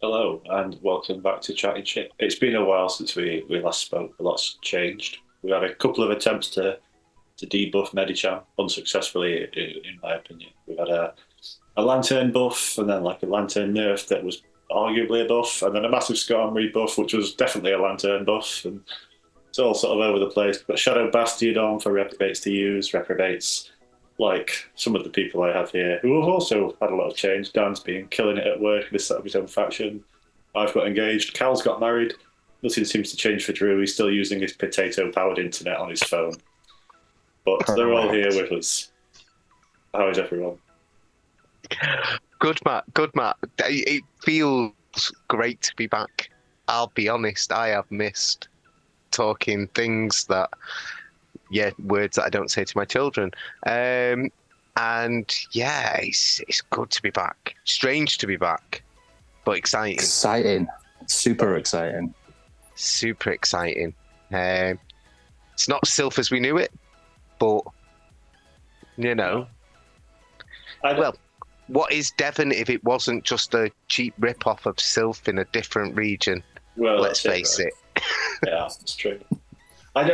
Hello and welcome back to Chatting Shit. It's been a while since we last spoke. A lot's changed. We had a couple of attempts to debuff Medicham unsuccessfully, in my opinion. We've had a Lantern buff and then like a Lantern nerf that was arguably a buff, and then a massive Skarm rebuff, which was definitely a Lantern buff. And it's all sort of over the place. We've got Shadow Bastion on for reprobates to use, reprobates like some of the people I have here who have also had a lot of change. Dan's been killing it at work, this set up his own faction. I've got engaged. Cal's got married. Nothing seems to change for Drew. He's still using his potato powered internet on his phone. But they're all here Correct. with us. How is everyone? Good, Matt. Good, Matt. It feels great to be back. I'll be honest, I have missed talking things that, words that I don't say to my children. And yeah, it's good to be back. Strange to be back, but exciting. Exciting. Super exciting. Super exciting. It's not Sylph as we knew it, but, you know, well, what is Devon if it wasn't just a cheap rip-off of Sylph in a different region? Well, Let's face it. Yeah, it's true. I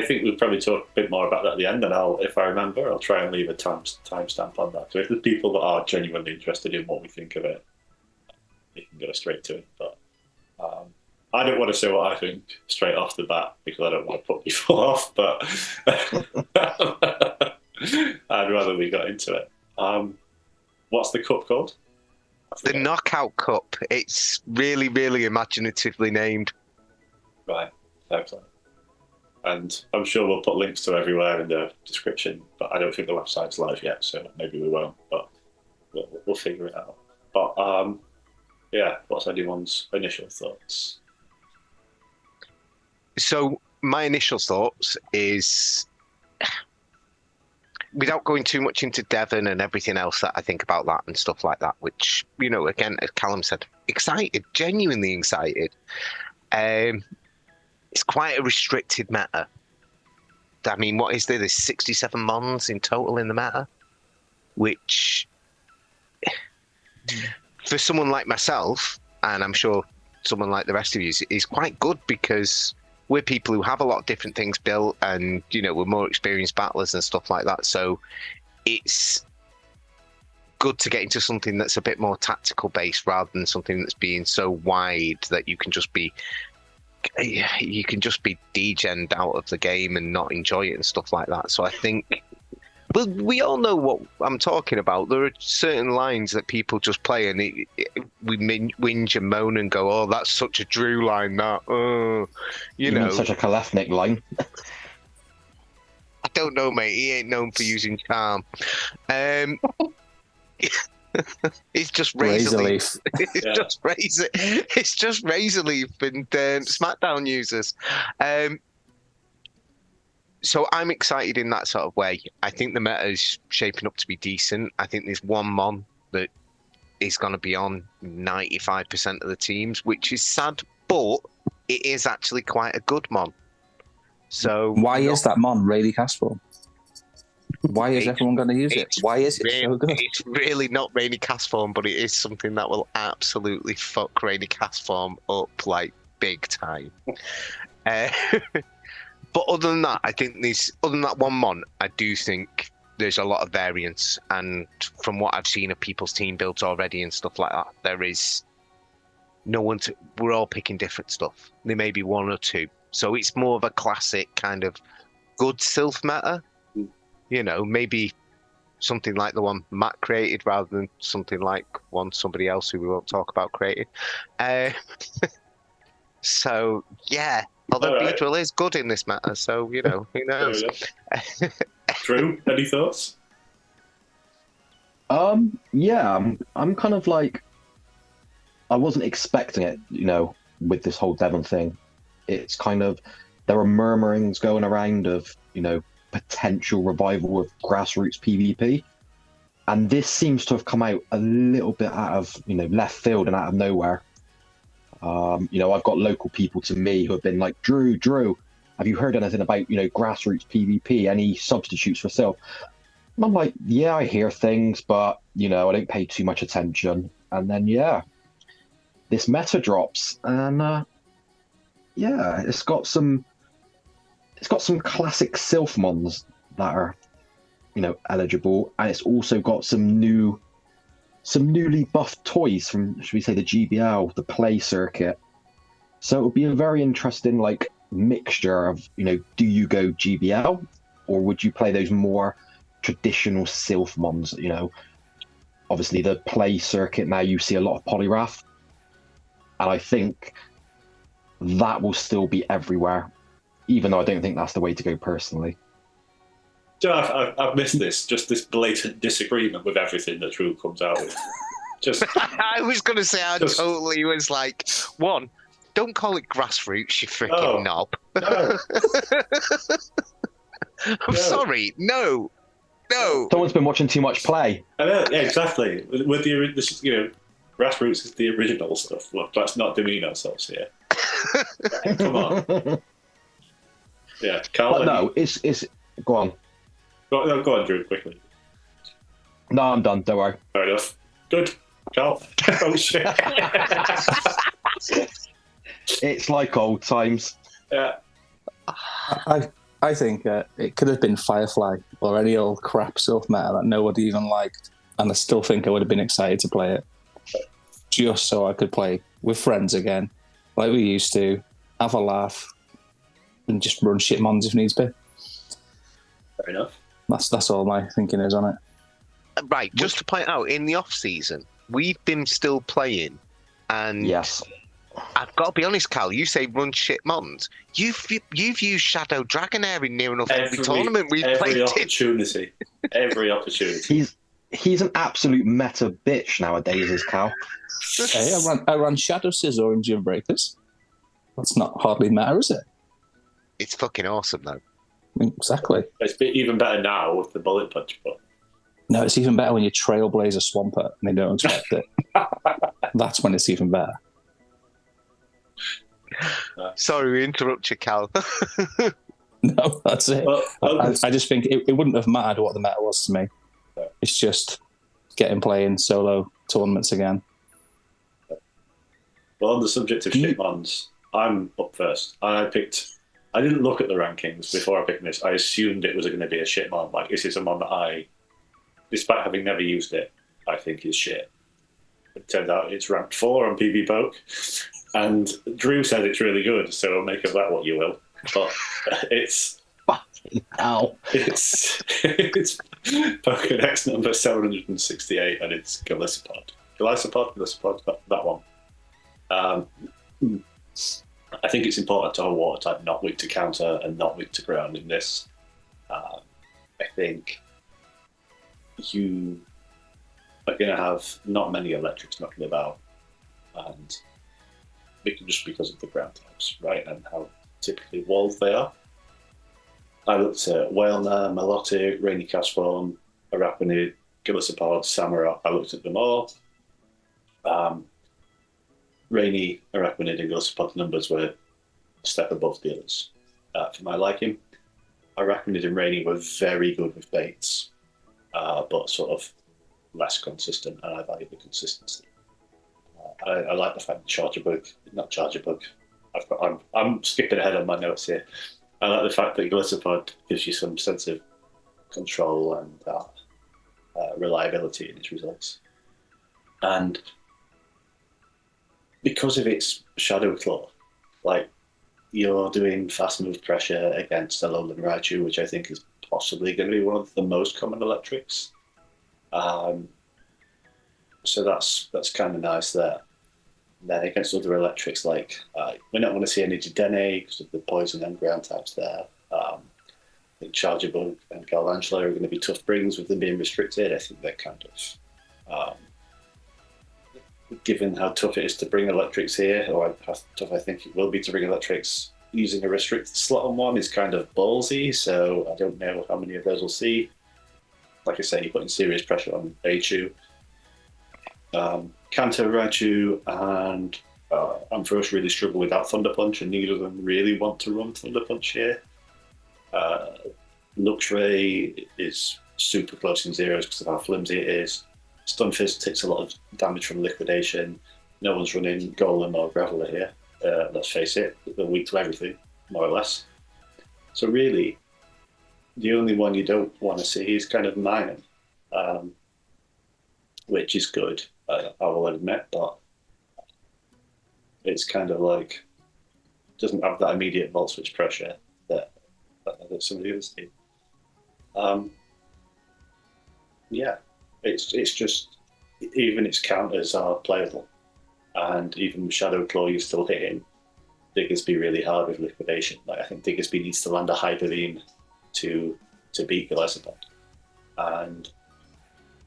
think we'll probably talk a bit more about that at the end, and if I remember, I'll try and leave a timestamp on that. So if there's people that are genuinely interested in what we think of it, you can go straight to it. But I don't want to say what I think straight off the bat because I don't want to put people off. But I'd rather we got into it. What's the cup called? The Knockout Cup. It's really, really imaginatively named. Right, excellent. And I'm sure we'll put links to everywhere in the description, but I don't think the website's live yet, so maybe we won't, but we'll figure it out. But yeah, what's anyone's initial thoughts? So my initial thoughts is, without going too much into Devon and everything else that I think about that and stuff like that, which, again, as Callum said, excited, genuinely excited. It's quite a restricted meta. I mean, what is there? There's 67 mons in total in the meta, which for someone like myself, and I'm sure someone like the rest of you, is quite good because we're people who have a lot of different things built and, we're more experienced battlers and stuff like that. So it's good to get into something that's a bit more tactical based rather than something that's being so wide that you can just be degened out of the game and not enjoy it and stuff like that. So I think, well, we all know what I'm talking about. There are certain lines that people just play and we whinge and moan and go, oh, that's such a Drew line, that, You mean such a Kalethnik line? I don't know, mate. He ain't known for using charm. It's just Razor Leaf. It's just Razor Leaf and SmackDown users. So I'm excited in that sort of way. I think the meta is shaping up to be decent. I think there's one mon that is going to be on 95% of the teams, which is sad, but it is actually quite a good mon. So why is that mon really castable? Why is everyone going to use it? Why is it so good? It's really not Rainy Cast Form, but it is something that will absolutely fuck Rainy Cast Form up like big time. But other than that, other than that one mon, I do think there's a lot of variance. And from what I've seen of people's team builds already and stuff like that, there is we're all picking different stuff. There may be one or two. So it's more of a classic kind of good Sylph meta. Maybe something like the one Matt created rather than something like one somebody else who we won't talk about created. So, yeah. Although Beedrill is good in this matter, so, who knows? Drew, any thoughts? Yeah, I'm kind of like, I wasn't expecting it, with this whole Devon thing. It's kind of, there are murmurings going around of, potential revival of grassroots PvP. And this seems to have come out a little bit out of, left field and out of nowhere. I've got local people to me who have been like, Drew, have you heard anything about, grassroots PvP? Any substitutes for Sylph? And I'm like, yeah, I hear things, but, I don't pay too much attention. And then, yeah, this meta drops, and yeah, it's got some classic Sylphmons that are, eligible, and it's also got some newly buffed toys from, should we say, the GBL, the play circuit. So it would be a very interesting mixture of, do you go GBL or would you play those more traditional Sylphmons? Obviously the play circuit now you see a lot of Poliwrath, and I think that will still be everywhere, even though I don't think that's the way to go personally. I've missed this blatant disagreement with everything that Drew comes out with. I was going to say, I totally was like, one, don't call it grassroots, you freaking knob. No. I'm sorry, no. Someone's been watching too much play. I know, yeah, exactly. With grassroots is the original stuff. Look, let's not demean ourselves here. Come on. Yeah, Carl. But no, it's go on. Go on, Drew, quickly. No, I'm done. Don't worry. Fair enough. Good. Carl. Oh, shit. It's like old times. Yeah. I think it could have been Firefly or any old crap Sylph meta that nobody even liked, and I still think I would have been excited to play it, just so I could play with friends again, like we used to, have a laugh, and just run shit mons if needs be. Fair enough. That's all my thinking is on it. Right, just to point out, in the off season, we've been still playing, and yes, I've got to be honest, Cal. You say run shit mons. You've used Shadow Dragonair in near enough every tournament we've played. Every opportunity. He's an absolute meta bitch nowadays, is Cal. Hey, I ran Shadow Scissor and Gym Breakers. That's not hardly meta, is it? It's fucking awesome, though. Exactly. It's even better now with the bullet punch, but no, it's even better when you trailblaze a Swampert and they don't expect it. That's when it's even better. Sorry, we interrupt you, Cal. No, that's it. I just think it wouldn't have mattered what the meta was to me. It's just getting playing solo tournaments again. Well, on the subject of shit mons, I'm up first. I didn't look at the rankings before I picked this. I assumed it was going to be a shit mon. Like, this is a mon that despite having never used it, I think is shit. It turns out it's ranked 4 on PB Poke. And Drew said it's really good, so make of that what you will. But it's fucking hell. It's Pokedex number 768, and it's Golisopod. Golisopod, that one. I think it's important to have a water type not weak to counter and not weak to ground in this. I think you are going to have not many electrics knocking about, and just because of the ground types, right, and how typically walled they are. I looked at Whalner, Melodic, Rainy Castform, Arachnid, Golisopod, Samurott. I looked at them all. Rainy, Arachnid, and Golisopod numbers were a step above the others for my liking. Arachnid and Rainy were very good with baits, but sort of less consistent, and I value the consistency. I like the fact that I'm skipping ahead on my notes here. I like the fact that Golisopod gives you some sense of control and reliability in its results. And because of its Shadow Claw, like, you're doing fast move pressure against a Alolan Raichu, which I think is possibly going to be one of the most common electrics. So that's kind of nice there. Then against other electrics, like we're not going to see any Dedenne because of the poison and ground types there. I think Charjabug and Galvantula are going to be tough brings with them being restricted. I think they're kind of, given how tough it is to bring electrics here, or how tough I think it will be to bring electrics, using a restricted slot on one is kind of ballsy, so I don't know how many of those we'll see. Like I say, you're putting serious pressure on Raichu. Kanto, Raichu, and Ampharos really struggle with that Thunder Punch, and neither of them really want to run Thunder Punch here. Luxray is super close in zeros because of how flimsy it is. Stunfisk takes a lot of damage from Liquidation. No one's running Golem or Graveler here. Let's face it, they're weak to everything, more or less. So really, the only one you don't want to see is kind of Minor, which is good, I will admit, but it's kind of like doesn't have that immediate volt switch pressure that some of the others do. Yeah, it's just even its counters are playable, and even Shadow Claw you're still hitting Diggersby really hard with liquidation. Like I think Diggersby needs to land a Hyper Beam to beat Golisopod, and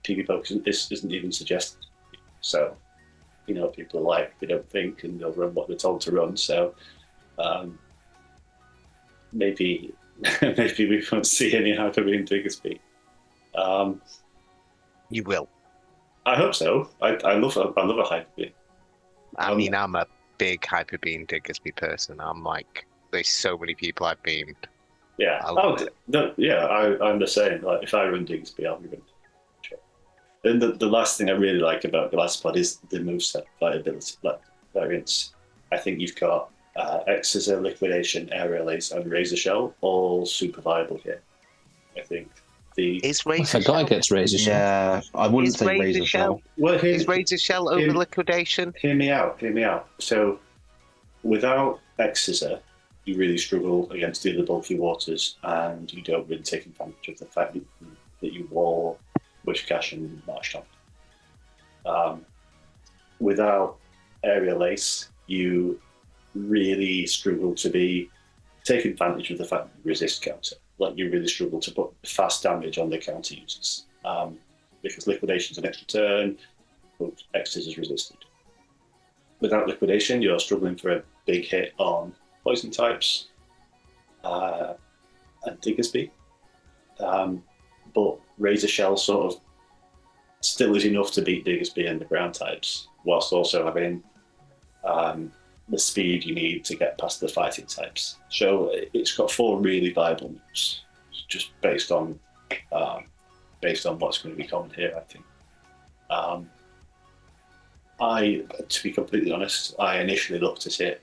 PB Poke isn't even suggested. So, people are like they don't think and they'll run what they're told to run. So, maybe we won't see any Hyper Beam Diggersby. You will. I hope so. I love a Hyper Beam. I mean, I'm a big Hyper Beam Diggersby person. I'm like, there's so many people I've beamed. Yeah. I'm the same. Like, if I run Diggersby, I'll be running. Sure. Then the last thing I really like about Golisopod is the moveset viability, like variants. I think you've got X-Scissor, Liquidation, Aerial Ace, and Razor Shell, all super viable here. I think Is I Razor forgot Shell? it gets Razor Shell. Yeah, I wouldn't Is say Razor Razor Shell. Well, Is Razor Shell over Liquidation? Hear me out. So, without X-Scissor, you really struggle against the other bulky waters, and you don't really take advantage of the fact that you wall Wish Cash and Marsh Top. Without Aerial Ace, you really struggle to take advantage of the fact that you resist counter. Like you really struggle to put fast damage on the counter users because Liquidation's an extra turn, but X is resisted. Without Liquidation, you're struggling for a big hit on Poison types and Diggersby. But Razor Shell sort of still is enough to beat Diggersby and the ground types, whilst also having the speed you need to get past the fighting types. So it's got 4 really viable moves, just based on what's going to be common here, I think. To be completely honest, I initially looked at it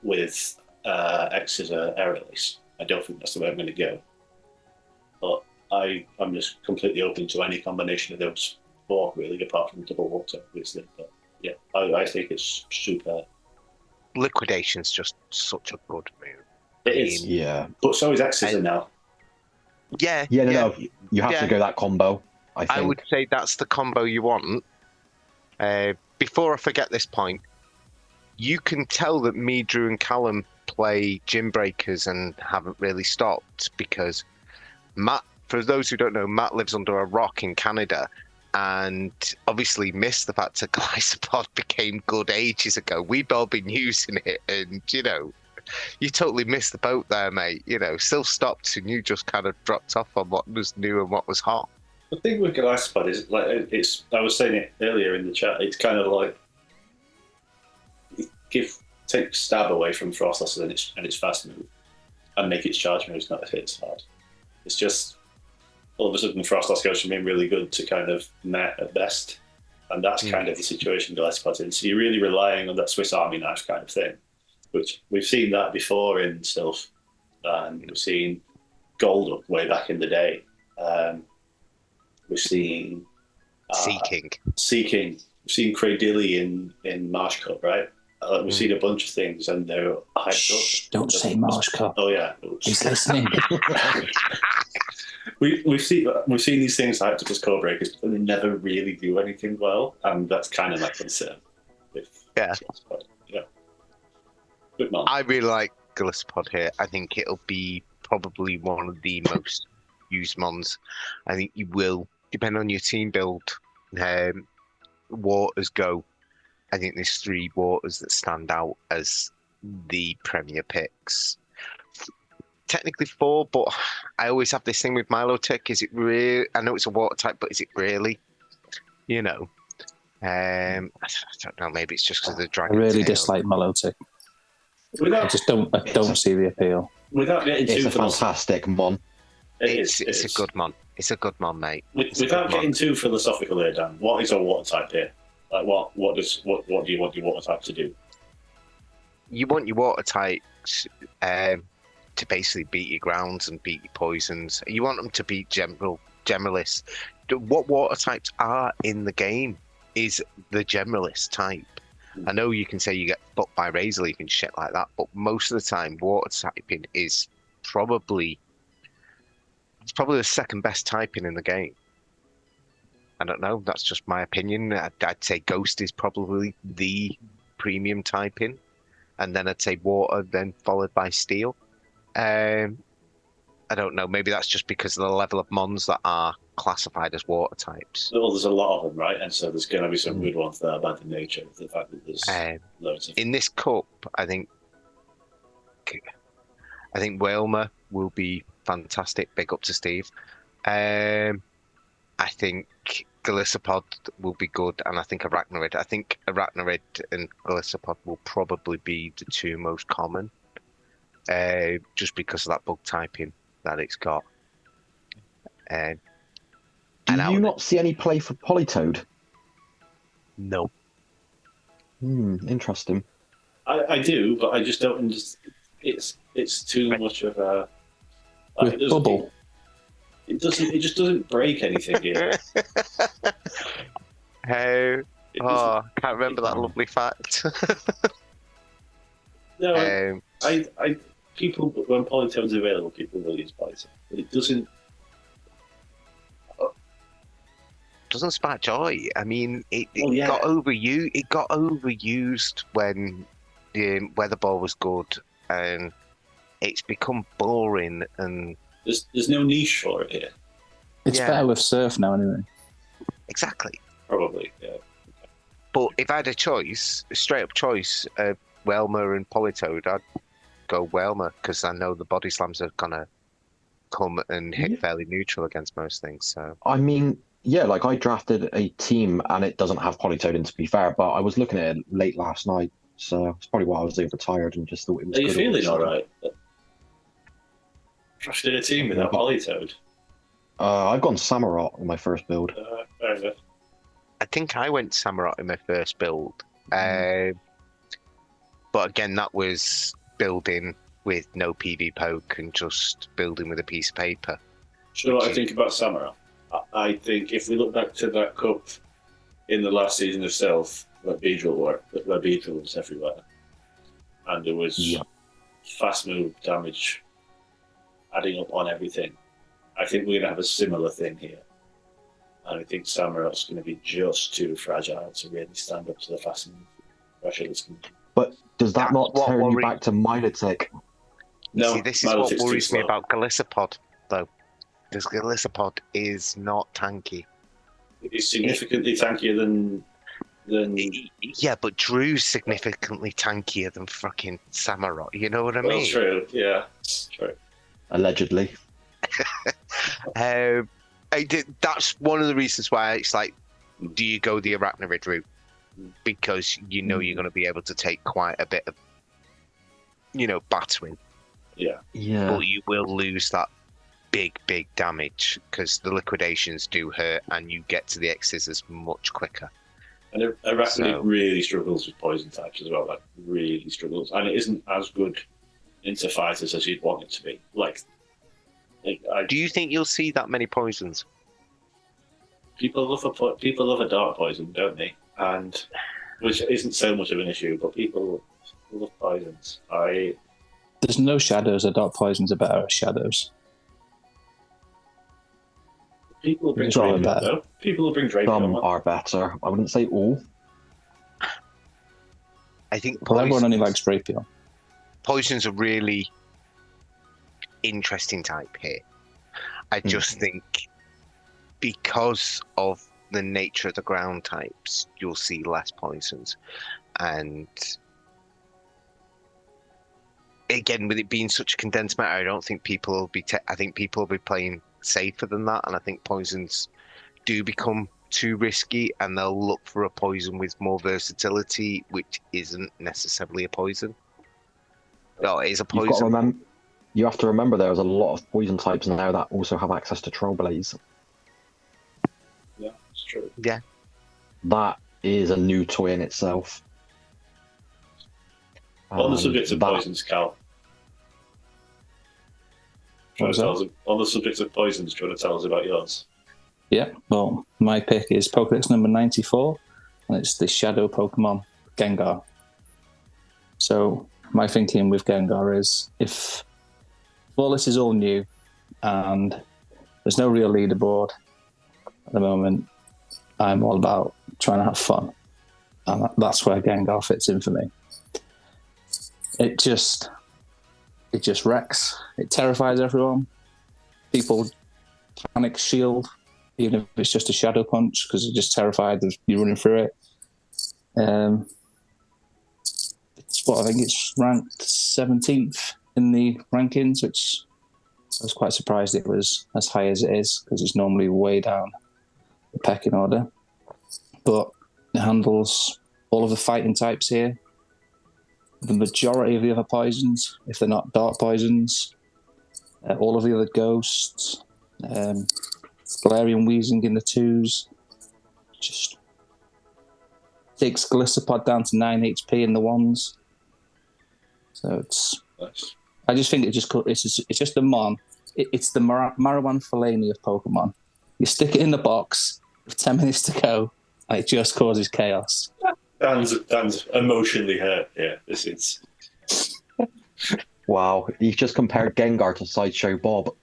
with X as a Aerial Ace. I don't think that's the way I'm going to go. But I'm just completely open to any combination of those 4, really, apart from double water, obviously. But yeah, I think it's super. Liquidation's just such a good move. It is. Yeah. But so is X-Scissor now. Yeah. No. You have to go that combo, I think. I would say that's the combo you want. Before I forget this point, you can tell that me, Drew, and Callum play Gym Breakers and haven't really stopped because Matt, for those who don't know, Matt lives under a rock in Canada and obviously missed the fact that Golisopod became good ages ago. We've all been using it and, you totally missed the boat there, mate. Still stopped and you just kind of dropped off on what was new and what was hot. The thing with Golisopod is, like, I was saying it earlier in the chat, it's kind of like take stab away from Frostless and its fast move and make its charge moves not hit as hard. It's just all of a sudden Frostless goes from being really good to kind of meh at best, and that's kind of the situation Golisopod's in. So you're really relying on that Swiss Army knife kind of thing, which we've seen that before in Sylph, and we've seen Golduck way back in the day. We've seen Seeking. We've seen Cradilly in Marsh Cup, right? We've seen a bunch of things, and they're hyped up. Don't say Marsh Cup. Oh yeah, He's listening. We've seen these things hyped up as core breakers, but they never really do anything well, and that's kind of my concern. Yeah. Good man. I really like Golisopod here. I think it'll be probably one of the most used mons. I think you will, depend on your team build, waters go. I think there's 3 waters that stand out as the premier picks. Technically 4, but I always have this thing with Milotic. Is it really? I know it's a water type, but is it really? I don't know. Maybe it's just because of the I dragon. really tail. dislike Milotic. I just don't see the appeal. Without getting It's too a fantastic mon. It's a good mon. It's a good mon, mate. Without getting too philosophical here, Dan, what is a water type here? Like what do you want your water type to do? You want your water types to basically beat your grounds and beat your poisons. You want them to be generalists. What water types are in the game is the generalist type. I know you can say you get fucked by Razor Leaf and shit like that, but most of the time, water typing is probably the second best typing in the game. I don't know. That's just my opinion. I'd say Ghost is probably the premium typing, and then I'd say Water, then followed by Steel. I don't know. Maybe that's just because of the level of mons that are classified as water types. Well, there's a lot of them, right? And so there's going to be some good ones there by the nature of the fact that there's loads of. In this cup, I think Whalmer will be fantastic. Big up to Steve. I think Golisopod will be good, and I think Arachnoid. I think Arachnoid and Golisopod will probably be the two most common, just because of that bug typing that it's got. Do you not see any play for Politoed? No. Interesting. I do, but I just don't understand. It's too much of a With bubble. It just doesn't break anything here. Can't remember that lovely fact. No, I people when Politoed's available, people will use Politoed, but it doesn't spark joy. I mean, it yeah. got overused. It got overused when the weather ball was good, and it's become boring. And there's no niche for it here. It's better with Surf now, anyway. Exactly. Probably, yeah. But if I had a choice, a straight up choice, Whalmer and Politoed, I'd go Whalmer because I know the body slams are gonna come and hit fairly neutral against most things. So I mean, yeah, like I drafted a team and it doesn't have Politoed in, to be fair, but I was looking at it late last night, so it's probably why I was overtired and just thought it was Are good. you feeling all right? Drafted a team without Politoed? I've gone Samurott in my first build. Fair enough. I think I went Samurott in my first build. But again, that was building with no PV poke and just building with a piece of paper. Do you know what I think about Samurai? I think if we look back to that cup in the last season of Stealth, where Beedrill was everywhere, and there was fast move damage adding up on everything, I think we're going to have a similar thing here. And I think Samurai's going to be just too fragile to really stand up to the fast move pressure that's going to be. But does that not turn you back to Milotic? No, see, this is what worries me about Golisopod, though. Because Golisopod is not tanky. It's significantly tankier than. Yeah, but Drew's significantly tankier than fucking Samurott. You know what I mean? Well, true. Yeah, true. Allegedly. That's one of the reasons why it's like, do you go the Arachnoid route? Because you know you're going to be able to take quite a bit of, battering. Yeah. But you will lose that big damage because the liquidations do hurt and you get to the X-scissors much quicker. And Arachnid really struggles with poison types as well, like really struggles. And it isn't as good into fighters as you'd want it to be. Do you think you'll see that many poisons? People love a dark poison, don't they? And which isn't so much of an issue, but people love poisons. There's no shadows. A dark poisons are better as shadows. People bring Drapion, though. People will bring Drapion. Some are better. I wouldn't say all. I think everyone only likes Drapion. Poison's a really interesting type here. I just think because of the nature of the ground types, you'll see less poisons. And again, with it being such a condensed matter, I don't think people will be. I think people will be playing safer than that, and I think poisons do become too risky, and they'll look for a poison with more versatility, which isn't necessarily a poison. No, it is a poison. You have to remember there's a lot of poison types now that also have access to Troll Blaze. Yeah, it's true. Yeah. That is a new toy in itself. On the subject of poisons, Cal. On the subject of poisons, do you want to tell us about yours? Yeah, well, my pick is Pokédex number 94, and it's the Shadow Pokemon, Gengar. So, my thinking with Gengar is, if all this is all new, and there's no real leaderboard at the moment, I'm all about trying to have fun. And that's where Gengar fits in for me. It just wrecks. It terrifies everyone. People panic shield, even if it's just a shadow punch, because they're just terrified of you running through it. I think it's ranked 17th in the rankings, which I was quite surprised it was as high as it is, because it's normally way down the pecking order. But it handles all of the fighting types here. The majority of the other poisons, if they're not dark poisons, all of the other ghosts, Galarian Weezing in the 2s, just takes Golisopod down to 9 HP in the 1s. So it's Nice. I just think it's just a mon. It's the Marawan Fellaini of Pokemon. You stick it in the box with 10 minutes to go, and it just causes chaos. Dan's emotionally hurt. Yeah, this is. Wow, you've just compared Gengar to Sideshow Bob.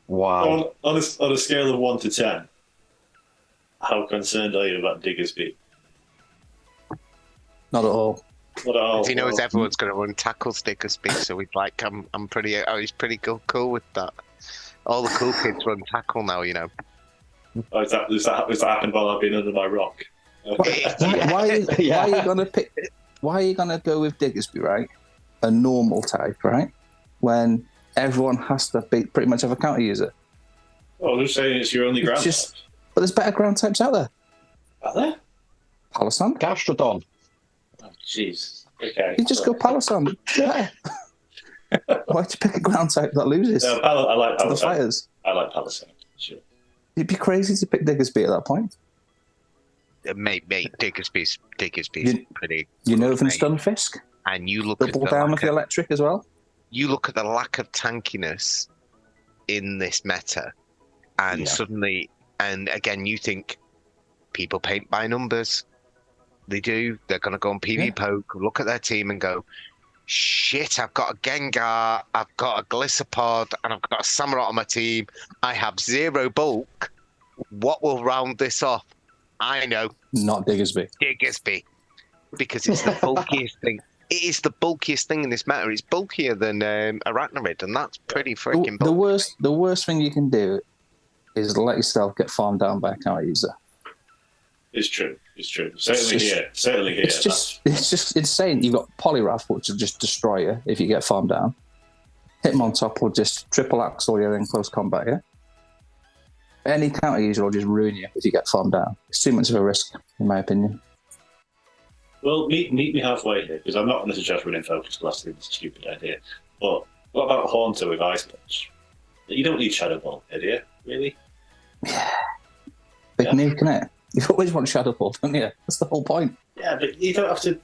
Wow. On a scale of 1 to 10, how concerned are you about Diggersby? Not at all. Not at all. He knows everyone's going to run tackle Diggersby, so he's like, he's pretty cool with that. All the cool kids run tackle now, you know. Oh, is that happened while I've been under my rock? Why are you gonna go with Diggersby, right? A normal type, right? When everyone has to pretty much have a counter user. Oh, I'm just saying it's your only ground type. But there's better ground types out there. Are there? Palossand. Gastrodon. Oh, jeez. Okay. You just go Palossand. Yeah. Why'd you pick a ground type that loses? No, I like to the Palossand. fighters. I like Palossand. Sure. It'd be crazy to pick Diggersby at that point. Mate, Diggersby's pretty. You know from mate. Stunfisk. And you look Double at down with the electric as well. You look at the lack of tankiness in this meta, and suddenly, and again, you think people paint by numbers. They do. They're going to go on PV Poke, look at their team, and go, "Shit! I've got a Gengar, I've got a Golisopod, and I've got a Samurott on my team. I have 0 bulk. What will round this off?" I know. Not Diggersby. Diggersby. Because it's the bulkiest thing. It is the bulkiest thing in this meta. It's bulkier than Arachnoid, and that's pretty freaking bulky. The worst thing you can do is let yourself get farmed down by a counter user. It's true. Certainly here. It's just insane. You've got Poliwrath, which will just destroy you if you get farmed down. Hitmontop will just triple axle you in close combat, yeah? Any counter user will just ruin you if you get farmed down. It's too much of a risk, in my opinion. Well, meet me halfway here, because I'm not going to suggest running Focus Blast. I think it's a stupid idea. But what about Haunter with Ice Punch? You don't need Shadow Ball, do you? Really? Big nuke, innit? You always want Shadow Ball, don't you? That's the whole point. Yeah, but you don't have to.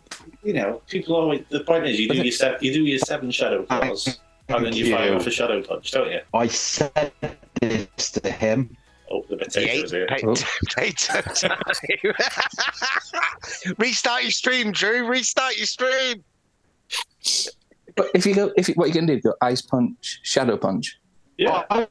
People always. The point is, you do your 7 Shadow Claws, and then you fire off a Shadow Punch, don't you? I said this to him. Oh, the potatoes here. Potato time. Restart your stream, Drew. Restart your stream. But what you can do? Go Ice Punch, Shadow Punch. Yeah.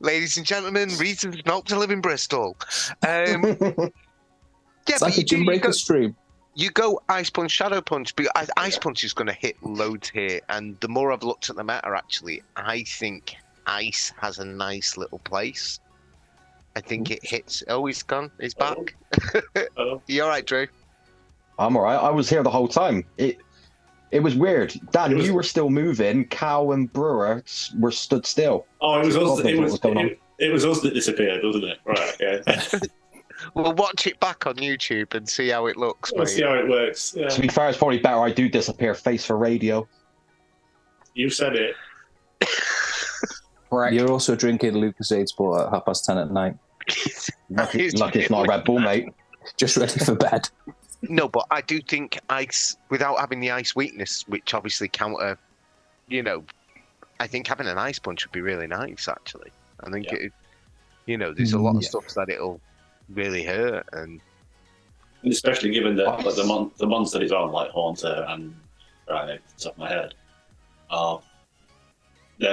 Ladies and gentlemen, reasons not to live in Bristol. It's like a Gym Breaker stream. You go Ice Punch, Shadow Punch, but Ice Punch is going to hit loads here. And the more I've looked at the meta, actually, I think Ice has a nice little place. I think it hits. Oh, he's gone. He's back. You all right, Drew? I'm all right. I was here the whole time. It was weird. Dan, you were still moving. Cow and Brewer were stood still. Oh, it was us. It was us that disappeared, wasn't it? Right. Yeah. We'll watch it back on YouTube and see how it looks. We'll see how it works. Yeah. To be fair, it's probably better I do disappear. Face for radio. You said it. Correct. You're also drinking Lucasade Sport at 10:30 at night. Lucky it's not a Red Bull, mate. Just ready for bed. No, but I do think ice, without having the ice weakness, which obviously counter, I think having an ice punch would be really nice, actually. I think, there's a lot of stuff that it'll really hurt. And especially given that the mons that it's on, like Haunter and right off the top of my head, they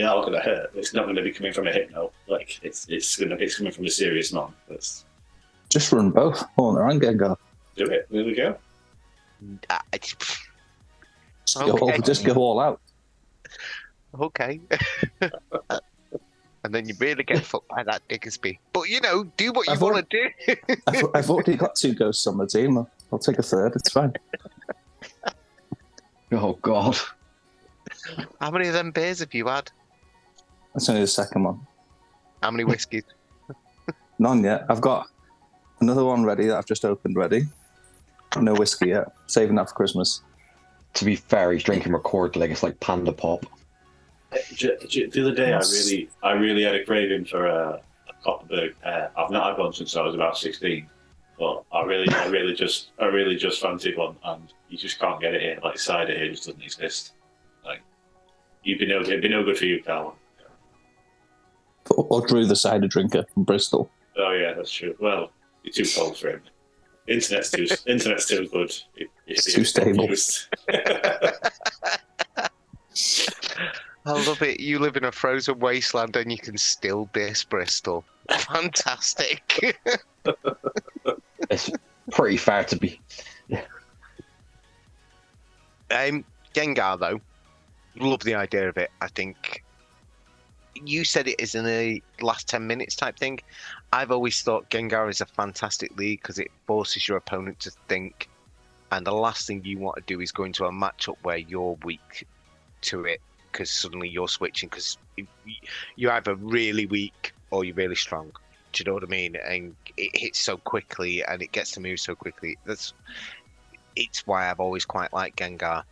are going to hurt. It's not going to be coming from a hypno. Like it's coming from a serious mon. Just run both, Haunter and Gengar. Do it. There we go. Just go all out. Okay. And then you really get fucked by that Diggersby. But, do what you want to do. I've already got 2 ghosts on my team. I'll take a third. It's fine. Oh, God. How many of them beers have you had? That's only the second one. How many whiskies? None yet. I've got another one ready that I've just opened ready. No whiskey yet. Saving that for Christmas. To be fair, he's drinking record like it's like Panda Pop. The other day, I really had a craving for a Copperberg pear. I've not had one since I was about 16, but I really just fancied one, and you just can't get it here. Like cider here just doesn't exist. Like it'd be no good for you, Carl. Or Drew, the cider drinker from Bristol. Oh yeah, that's true. Well, you're too cold for him. Internet's too good. It's too stable. I love it. You live in a frozen wasteland and you can still diss Bristol. Fantastic. It's pretty fair to be. Gengar, though, love the idea of it. I think you said it is in a last 10 minutes type thing. I've always thought Gengar is a fantastic league because it forces your opponent to think. And the last thing you want to do is go into a matchup where you're weak to it because suddenly you're switching because you're either really weak or you're really strong. Do you know what I mean? And it hits so quickly and it gets to move so quickly. It's why I've always quite liked Gengar.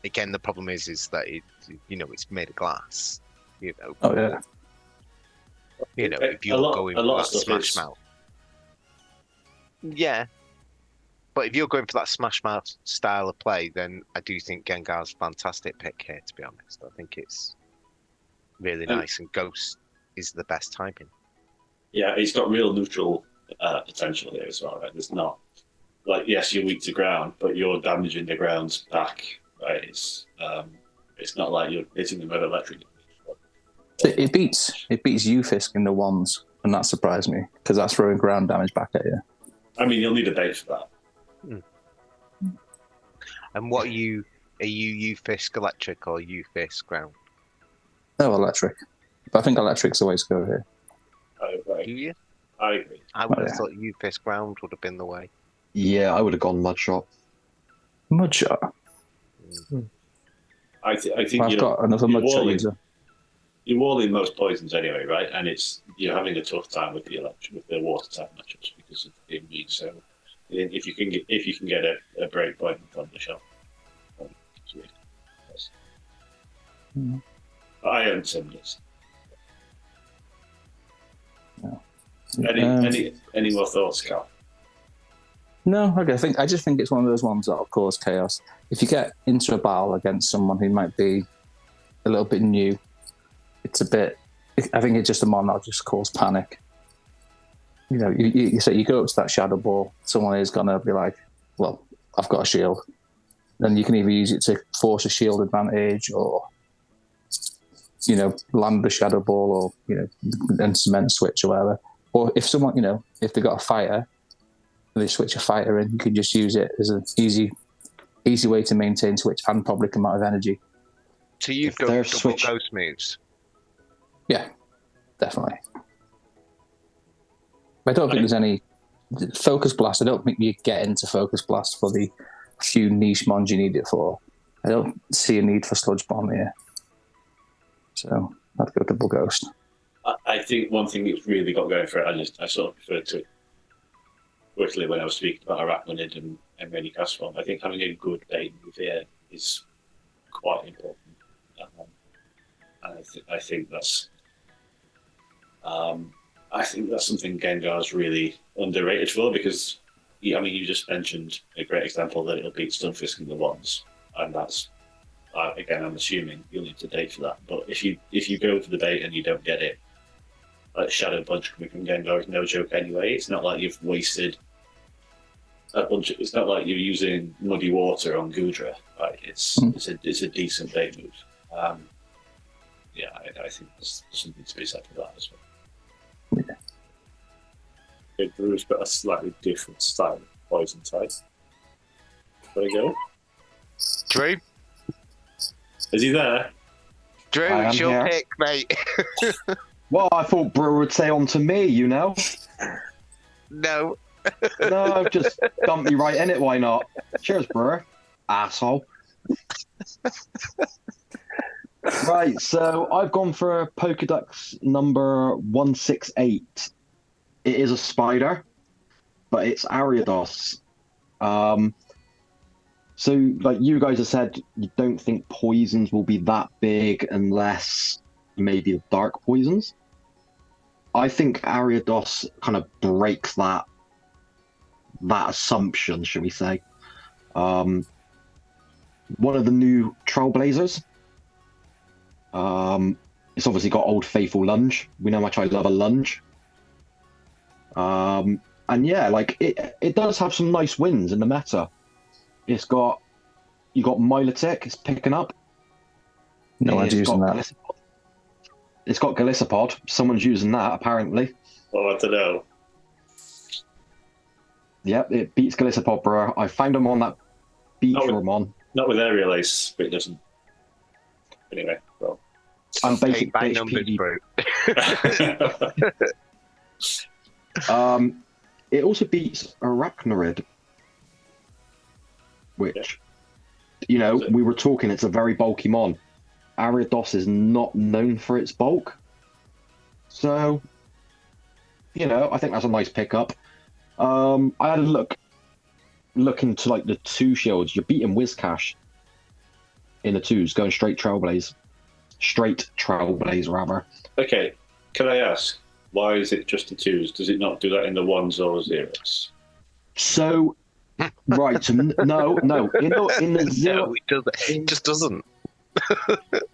Again, the problem is that it's made of glass. Oh yeah. If you're going for that Smash Mouth. Yeah. But if you're going for that Smash Mouth style of play, then I do think Gengar's a fantastic pick here, to be honest. I think it's really nice, and Ghost is the best typing. Yeah, he's got real neutral potential here as well, right? There's not, yes, you're weak to ground, but you're damaging the ground's back, right? It's not like you're hitting them with electric. It beats Ufisk in the ones, and that surprised me, because that's throwing ground damage back at you. I mean, you'll need a bait for that. And what are you Ufisk electric or Ufisk ground? No, electric. But I think electric's the way to go here. I agree. Do you? I agree. I would have thought Ufisk ground would have been the way. Yeah, I would have gone Mud Shot. Mud Shot? I think I've got another Mud Shot user. You're walling most poisons anyway, right? And you're having a tough time with the water type matchups because of the immune. So if you can get a break point on the shot, I own Cinders. No. Any more thoughts, Cal? No, okay. I just think it's one of those ones that'll cause chaos. If you get into a battle against someone who might be a little bit new, I think it's just a mon that'll just cause panic. You say you go up to that Shadow Ball, someone is gonna be like, well, I've got a shield. Then you can either use it to force a shield advantage or land the Shadow Ball or and cement switch or whatever. Or if someone, if they got a fighter, they switch a fighter in, you can just use it as an easy way to maintain switch and public amount of energy. So you've got double ghost moves. Yeah, definitely. I don't think there's any Focus Blast. I don't think you get into Focus Blast for the few niche mons you need it for. I don't see a need for Sludge Bomb here. So I'd go double ghost. I think one thing that's really got going for it, I sort of referred to it quickly when I was speaking about Arachnid and Rennie Castform. I think having a good bait move here is quite important. and I think that's something Gengar's really underrated for, because I mean, you just mentioned a great example that it'll beat Stunfisk in the ones, and that's again, I'm assuming you'll need to date for that. But if you go for the bait and you don't get it, like Shadow Punch coming from Gengar is no joke anyway. It's not like you've wasted a bunch. It's not like you're using muddy water on Goodra. Like it's a decent bait move. Yeah, I think there's something to be said for that as well. Okay, Drew's got a slightly different style of poison type. There you go. Drew? Is he there? Drew, I it's am your here. pick, mate. Well, I thought Brewer would say on to me, you know? No. No, just dump me right in it, why not? Cheers, Brewer. Asshole. Right, so I've gone for Pokedex number 168. It is a spider, but it's Ariados. So, like you guys have said, you don't think poisons will be that big unless maybe the dark poisons. I think Ariados kind of breaks that assumption, should we say. One of the new Trailblazers. It's obviously got Old Faithful Lunge. We know how much I love a lunge. And yeah, like it does have some nice wins in the meta. You got Milotic, it's picking up. No one's using that. It's got Golisopod. Someone's using that, apparently. Oh, I don't know. Yep, it beats Golisopod, bro. I found him on that beach room on. Not with Aerial Ace, but it doesn't. Anyway, well. I'm basic by bitch numbers, PD. bro. It also beats Arachnorid, which, you know, we were talking, it's a very bulky mon. Ariados is not known for its bulk. So, you know, I think that's a nice pickup. I had a look into like the two shields. You're beating Wizcash in the twos, going straight Trailblaze, rather. Okay, can I ask, why is it just the twos? Does it not do that in the ones or zeros? So, right, so no, in the zero, No, it doesn't. It just doesn't.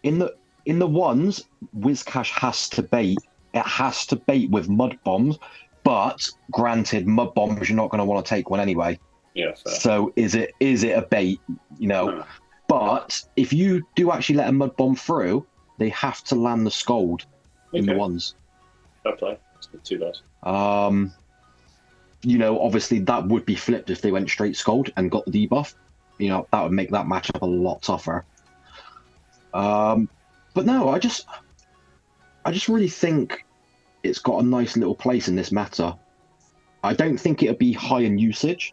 in the ones, Wizcash has to bait. It has to bait with mud bombs, but granted, mud bombs you're not going to want to take one anyway. Yeah. Fair. So is it a bait? You know, No. But if you do actually let a mud bomb through, they have to land the Scold in the Okay. ones. Fair play. It's not too bad. You know, obviously that would be flipped if they went straight Scold and got the debuff. You know, that would make that matchup a lot tougher. But no, I just really think it's got a nice little place in this meta. I don't think it'll be high in usage.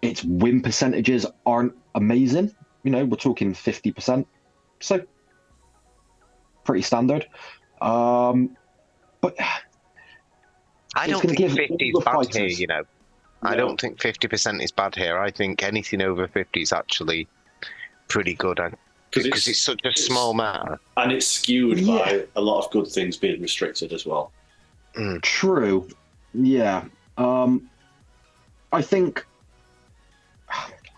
Its win percentages aren't amazing. You know, we're talking 50%. So pretty standard. But I It's don't gonna think give 50 all is the bad fighters- here, you know. I No. don't think 50% is bad here. I think anything over 50 is actually pretty good. Because it's such a small matter. And it's skewed Yeah. by a lot of good things being restricted as well. True. Yeah. I think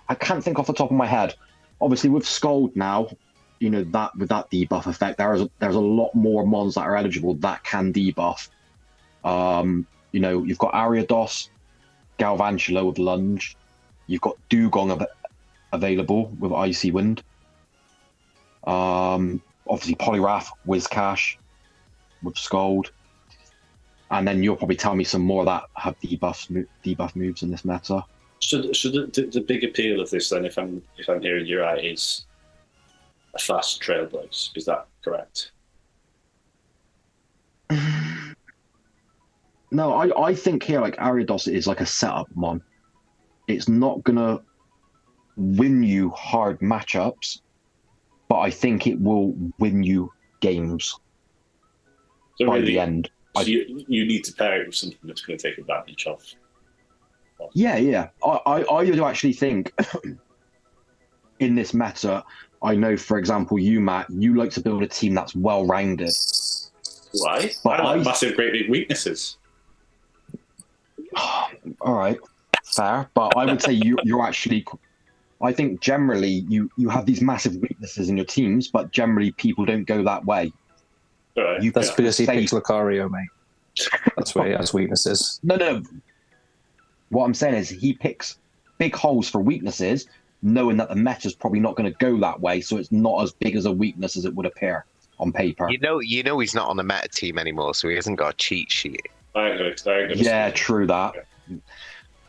I can't think off the top of my head. Obviously, with Scold now, you know, that with that debuff effect, there's a lot more mons that are eligible that can debuff. You know, you've got Ariados, Galvantula with Lunge. You've got Dugong available with Icy Wind. Obviously, Poliwrath, Wizcash with Scold. And then you'll probably tell me some more that have debuff moves in this meta. So the big appeal of this, then, if I'm hearing you right, is a fast Trailblaze. Is that correct? No, I think here, like, Ariados is like a setup mon. It's not gonna win you hard matchups, but I think it will win you games So by really, the end. so you need to pair it with something that's going to take advantage of. Yeah. I do actually think in this meta, I know, for example, you, Matt, you like to build a team that's well-rounded. Why? But I like massive, great big weaknesses. All right, fair. But I would say you're actually. I think generally you have these massive weaknesses in your teams, but generally people don't go that way. Right. You That's because he say- picks Lucario, mate. That's where he has weaknesses. No. What I'm saying is he picks big holes for weaknesses, knowing that the meta's probably not going to go that way, so it's not as big as a weakness as it would appear on paper. You know he's not on the meta team anymore, so he hasn't got a cheat sheet. Yeah, true that.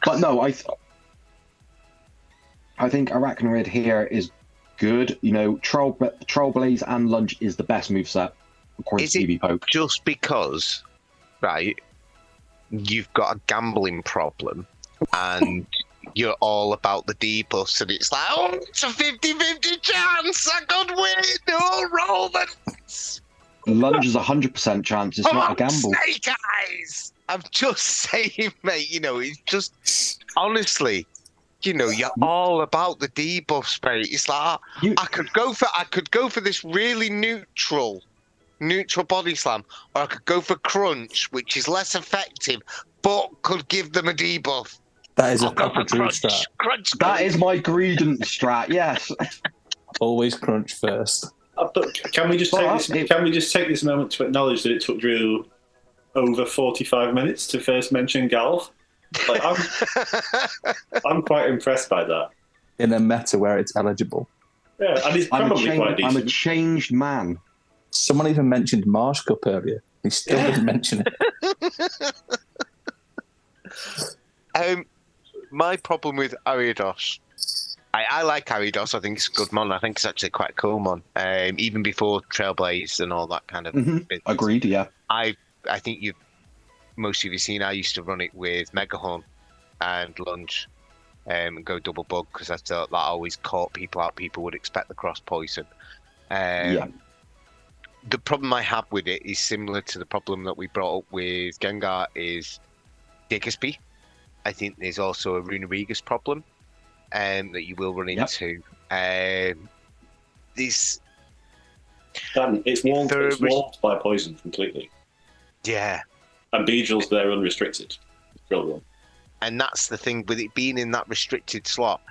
But no, I think Arachnoid here is good. You know, Troll Blaze and Lunge is the best moveset, according Is to it TV Poke. just because, right, you've got a gambling problem and you're all about the debuffs and it's like, oh, it's a 50-50 chance, I could win, oh, roll the dice. Lunge is 100% chance. It's not a gamble. Snake eyes! I'm just saying, mate, you know, it's just, honestly, you know, you're all about the debuffs, mate. It's like, I could go for this really neutral body slam, or I could go for crunch, which is less effective, but could give them a debuff. That is I'll a go proper for true strat. crunch. That is my Greedent strat, yes. Always crunch first. But can we just take this moment to acknowledge that it took Drew over 45 minutes to first mention Galv? Like, I'm quite impressed by that. In a meta where it's eligible. Yeah, and he's probably quite decent. I'm a changed man. Someone even mentioned Marsh Cup earlier. He still didn't mention it. My problem with Ariados, I like Ariados. I think it's a good mon. I think it's actually quite a cool mon. Even before Trailblaze and all that kind of business. Agreed, yeah. I think most of you seen. I used to run it with Megahorn and Lunge, and go double bug because I thought that always caught people out. People would expect the cross poison. Yeah. The problem I have with it is similar to the problem that we brought up with Gengar is Diggersby. I think there's also a Runerigus problem that you will run into. It's warped by poison completely. Yeah. And Beedrill's there unrestricted. Drill. And that's the thing with it being in that restricted slot.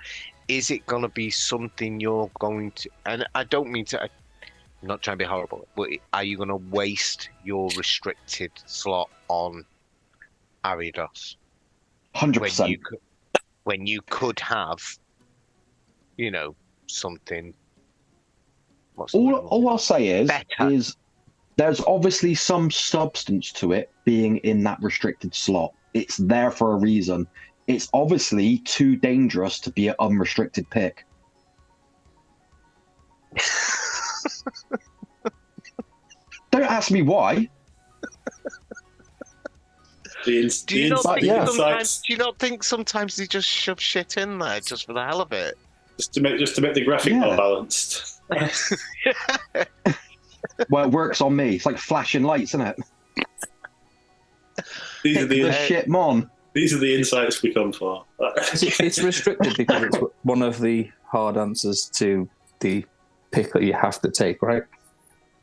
Is it going to be something you're going to... And I don't mean to... I'm not trying to be horrible, but are you going to waste your restricted slot on Ariados? 100%. When you could have, you know, something... All I'll say is there's obviously some substance to it being in that restricted slot. It's there for a reason. It's obviously too dangerous to be an unrestricted pick. Don't ask me why. Do you not think sometimes they just shove shit in there just for the hell of it? Just to make the graphic more balanced. Well, it works on me. It's like flashing lights, isn't it? These are the shit, mon. These are the insights we come for. It's restricted because it's one of the hard answers to the pick that you have to take, right?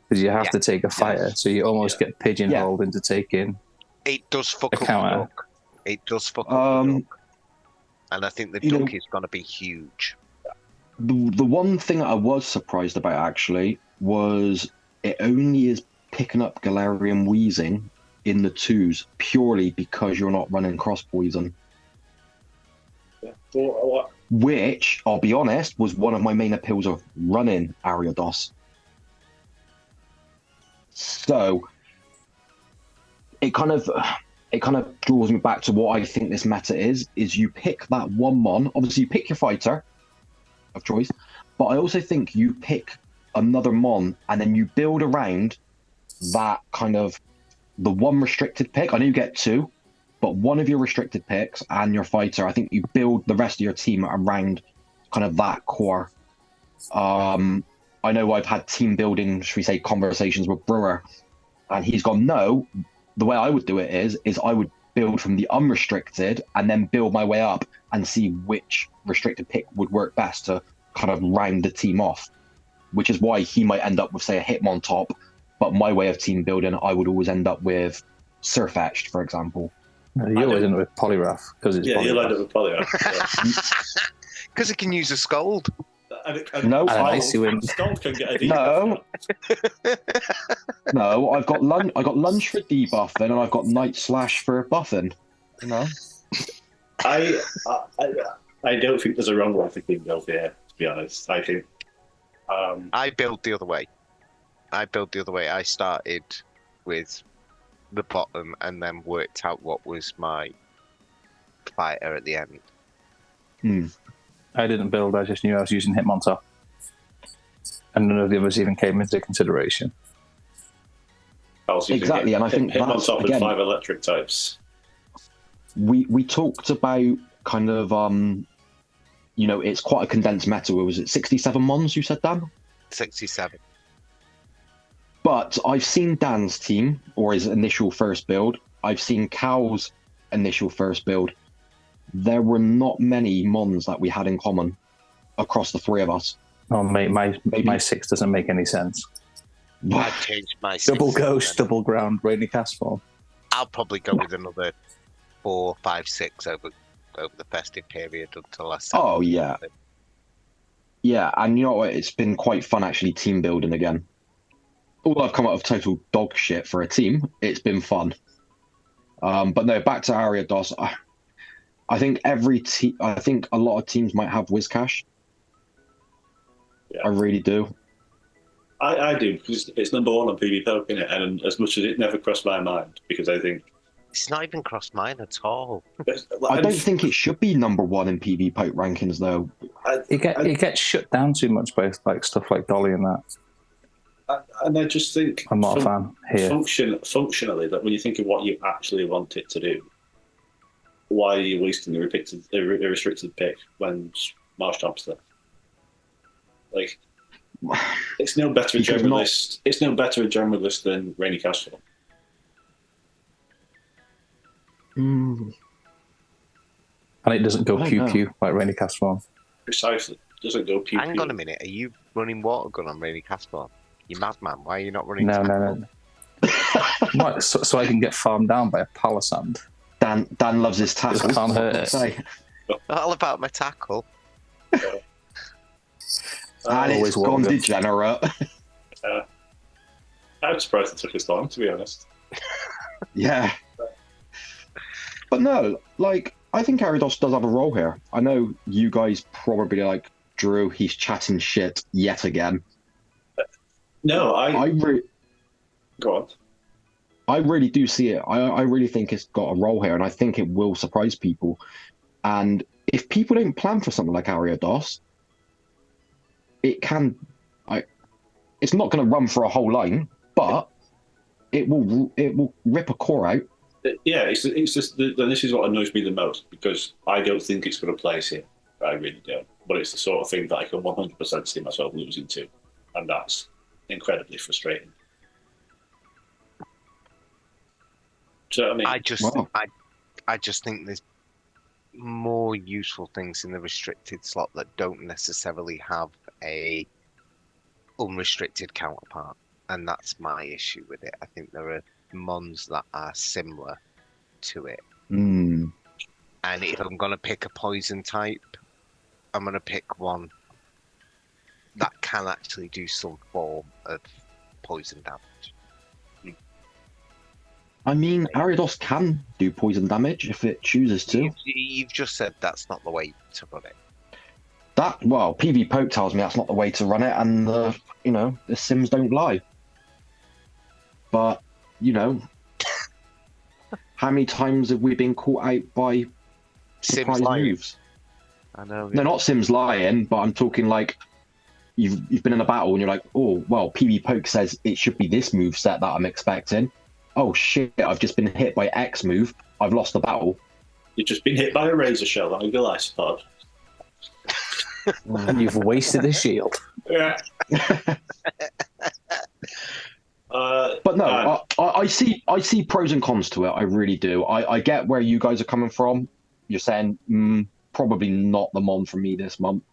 Because you have to take a fighter, so you almost get pigeonholed into taking. It does fuck up the duck. It does fuck up the duck. And I think the duck is going to be huge. The one thing I was surprised about, actually, was it only is picking up Galarian Wheezing in the 2s purely because you're not running cross poison. Yeah. Which, I'll be honest, was one of my main appeals of running Ariados. So it kind of draws me back to what I think this meta is you pick that one mon. Obviously, you pick your fighter of choice, but I also think you pick another mon and then you build around that kind of the one restricted pick. I know you get 2, but one of your restricted picks and your fighter, I think you build the rest of your team around kind of that core. I know I've had team building, should we say, conversations with Brewer, and he's gone, no, the way I would do it is I would build from the unrestricted and then build my way up and see which restricted pick would work best to kind of round the team off. which is why he might end up with, say, a Hitmontop, but my way of team building, I would always end up with Sirfetch'd, for example. You always end up with Poliwrath because it's Yeah, you'll end up Poliwrath. with Poliwrath. Because it can use a scold. No, And an I- Icy Wind. Scald can get a No. debuff. No, I've got lunge for debuffing, and I've got Night Slash for buffing. You know? I don't think there's a wrong way for team build here, to be honest. I think I build the other way. I started with the bottom and then worked out what was my fighter at the end. I didn't build, I just knew I was using Hitmontop. And none of the others even came into consideration. Exactly, and I think hit on that's, top of again, 5 electric types. we talked about kind of it's quite a condensed meta. Was it 67 mons you said, Dan? 67. But I've seen Dan's team, or his initial first build. I've seen Cal's initial first build. There were not many mons that we had in common across the three of us. Oh, mate, my 6 doesn't make any sense. I've changed my Double system Ghost, and double Ground, Rainy Cast Form. I'll probably go with another 4, 5, 6 over the festive period until I settle. Oh, yeah. Yeah, and you know what? It's been quite fun actually team building again. Although I've come out of total dog shit for a team, it's been fun. But no, back to Ariados. I think I think a lot of teams might have Whiscash. Yeah. I really do. I do, because it's number 1 on PvP Poke, isn't it? And as much as it never crossed my mind, because I think... It's not even crossed mine at all. I don't think it should be number 1 in PvP Poke rankings, though. It gets shut down too much by like stuff like Dolly and that. And I just think... I'm not a fan here. Functionally, that when you think of what you actually want it to do, why are you wasting a restricted pick when Marshtomp's there? Like, it's no better a generalist. It's no better a generalist than Rainy Castle. Mm. And it doesn't go I pew don't pew like Rainy Cast Form. Precisely, doesn't go pew. Hang on a minute. Are you running water gun on Rainy Casper? You madman. Why are you not running No, tackle? What, so I can get farmed down by a Palisand. Dan loves his tackle. Just can't hurt it. Say. All about my tackle. And Always it's gone water. degenerate. I'm surprised it took this long, to be honest. Yeah. But no, like, I think Ariados does have a role here. I know you guys probably like, Drew, he's chatting shit yet again. No, go on. I really do see it. I really think it's got a role here, and I think it will surprise people. And if people don't plan for something like Ariados, it can... it's not going to run for a whole line, but it will rip a core out. Yeah, it's just this is what annoys me the most, because I don't think it's going to place here. I really don't. But it's the sort of thing that I can 100% see myself losing to, and that's incredibly frustrating. Do you know what I mean? I just think there's more useful things in the restricted slot that don't necessarily have a unrestricted counterpart, and that's my issue with it. I think there are mons that are similar to it. Mm. And if I'm going to pick a poison type, I'm going to pick one that can actually do some form of poison damage. I mean, Ariados can do poison damage if it chooses to. You've just said that's not the way to run it. PV Poke tells me that's not the way to run it, and the Sims don't lie. But how many times have we been caught out by Sims surprise lying. moves? I know. No, not Sims lying, but I'm talking like you've been in a battle and you're like, oh well, PV Poke says it should be this move set that I'm expecting. Oh shit, I've just been hit by X move. I've lost the battle. You've just been hit by a razor shell on a Golisopod. And you've wasted a shield. Yeah. But no, I see pros and cons to it. I really do. I get where you guys are coming from. You're saying probably not the mon for me this month.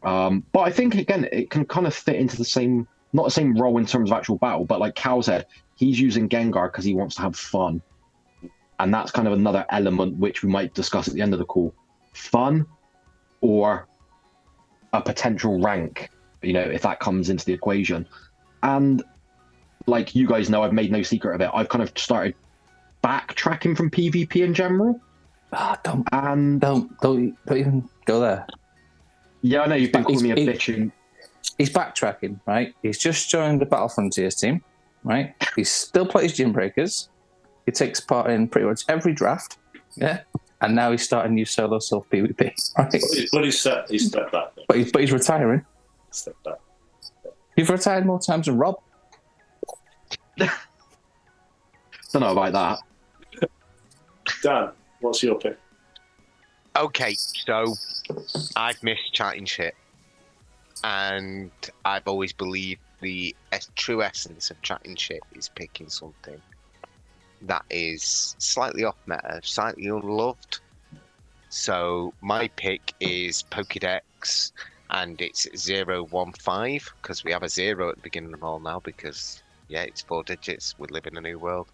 But I think again, it can kind of fit into the same, not the same role in terms of actual battle, but like Cal said, he's using Gengar because he wants to have fun, and that's kind of another element which we might discuss at the end of the call: fun or a potential rank. If that comes into the equation, and like you guys know, I've made no secret of it. I've kind of started backtracking from PvP in general. Don't And even go there. yeah, I know you've been calling me a bitch. And He's backtracking, right? He's just joined the Battle Frontiers team, right? He still plays Gym Breakers. He takes part in pretty much every draft, yeah. And now he's starting new solo self PvP, right? But he's stepped back. But he's retiring. Stepped back. You've retired more times than Rob. don't know about that. Dan, what's your pick? Okay, so I've missed chatting shit, and I've always believed the true essence of chatting shit is picking something that is slightly off meta, slightly unloved. So my pick is Pokédex, and it's 015 because we have a 0 at the beginning of them all now because, yeah, it's 4 digits. We live in a new world.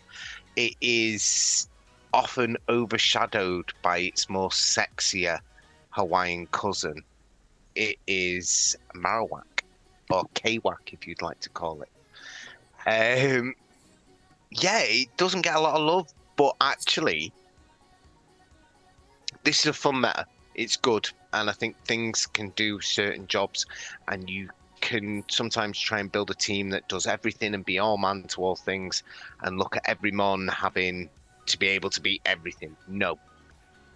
It is often overshadowed by its more sexier Hawaiian cousin. It is Marowak, or Kwak if you'd like to call it. Yeah, it doesn't get a lot of love, but actually, this is a fun meta. It's good, and I think things can do certain jobs, and you can sometimes try and build a team that does everything and be all man to all things, and look at every mon having to be able to be everything. No,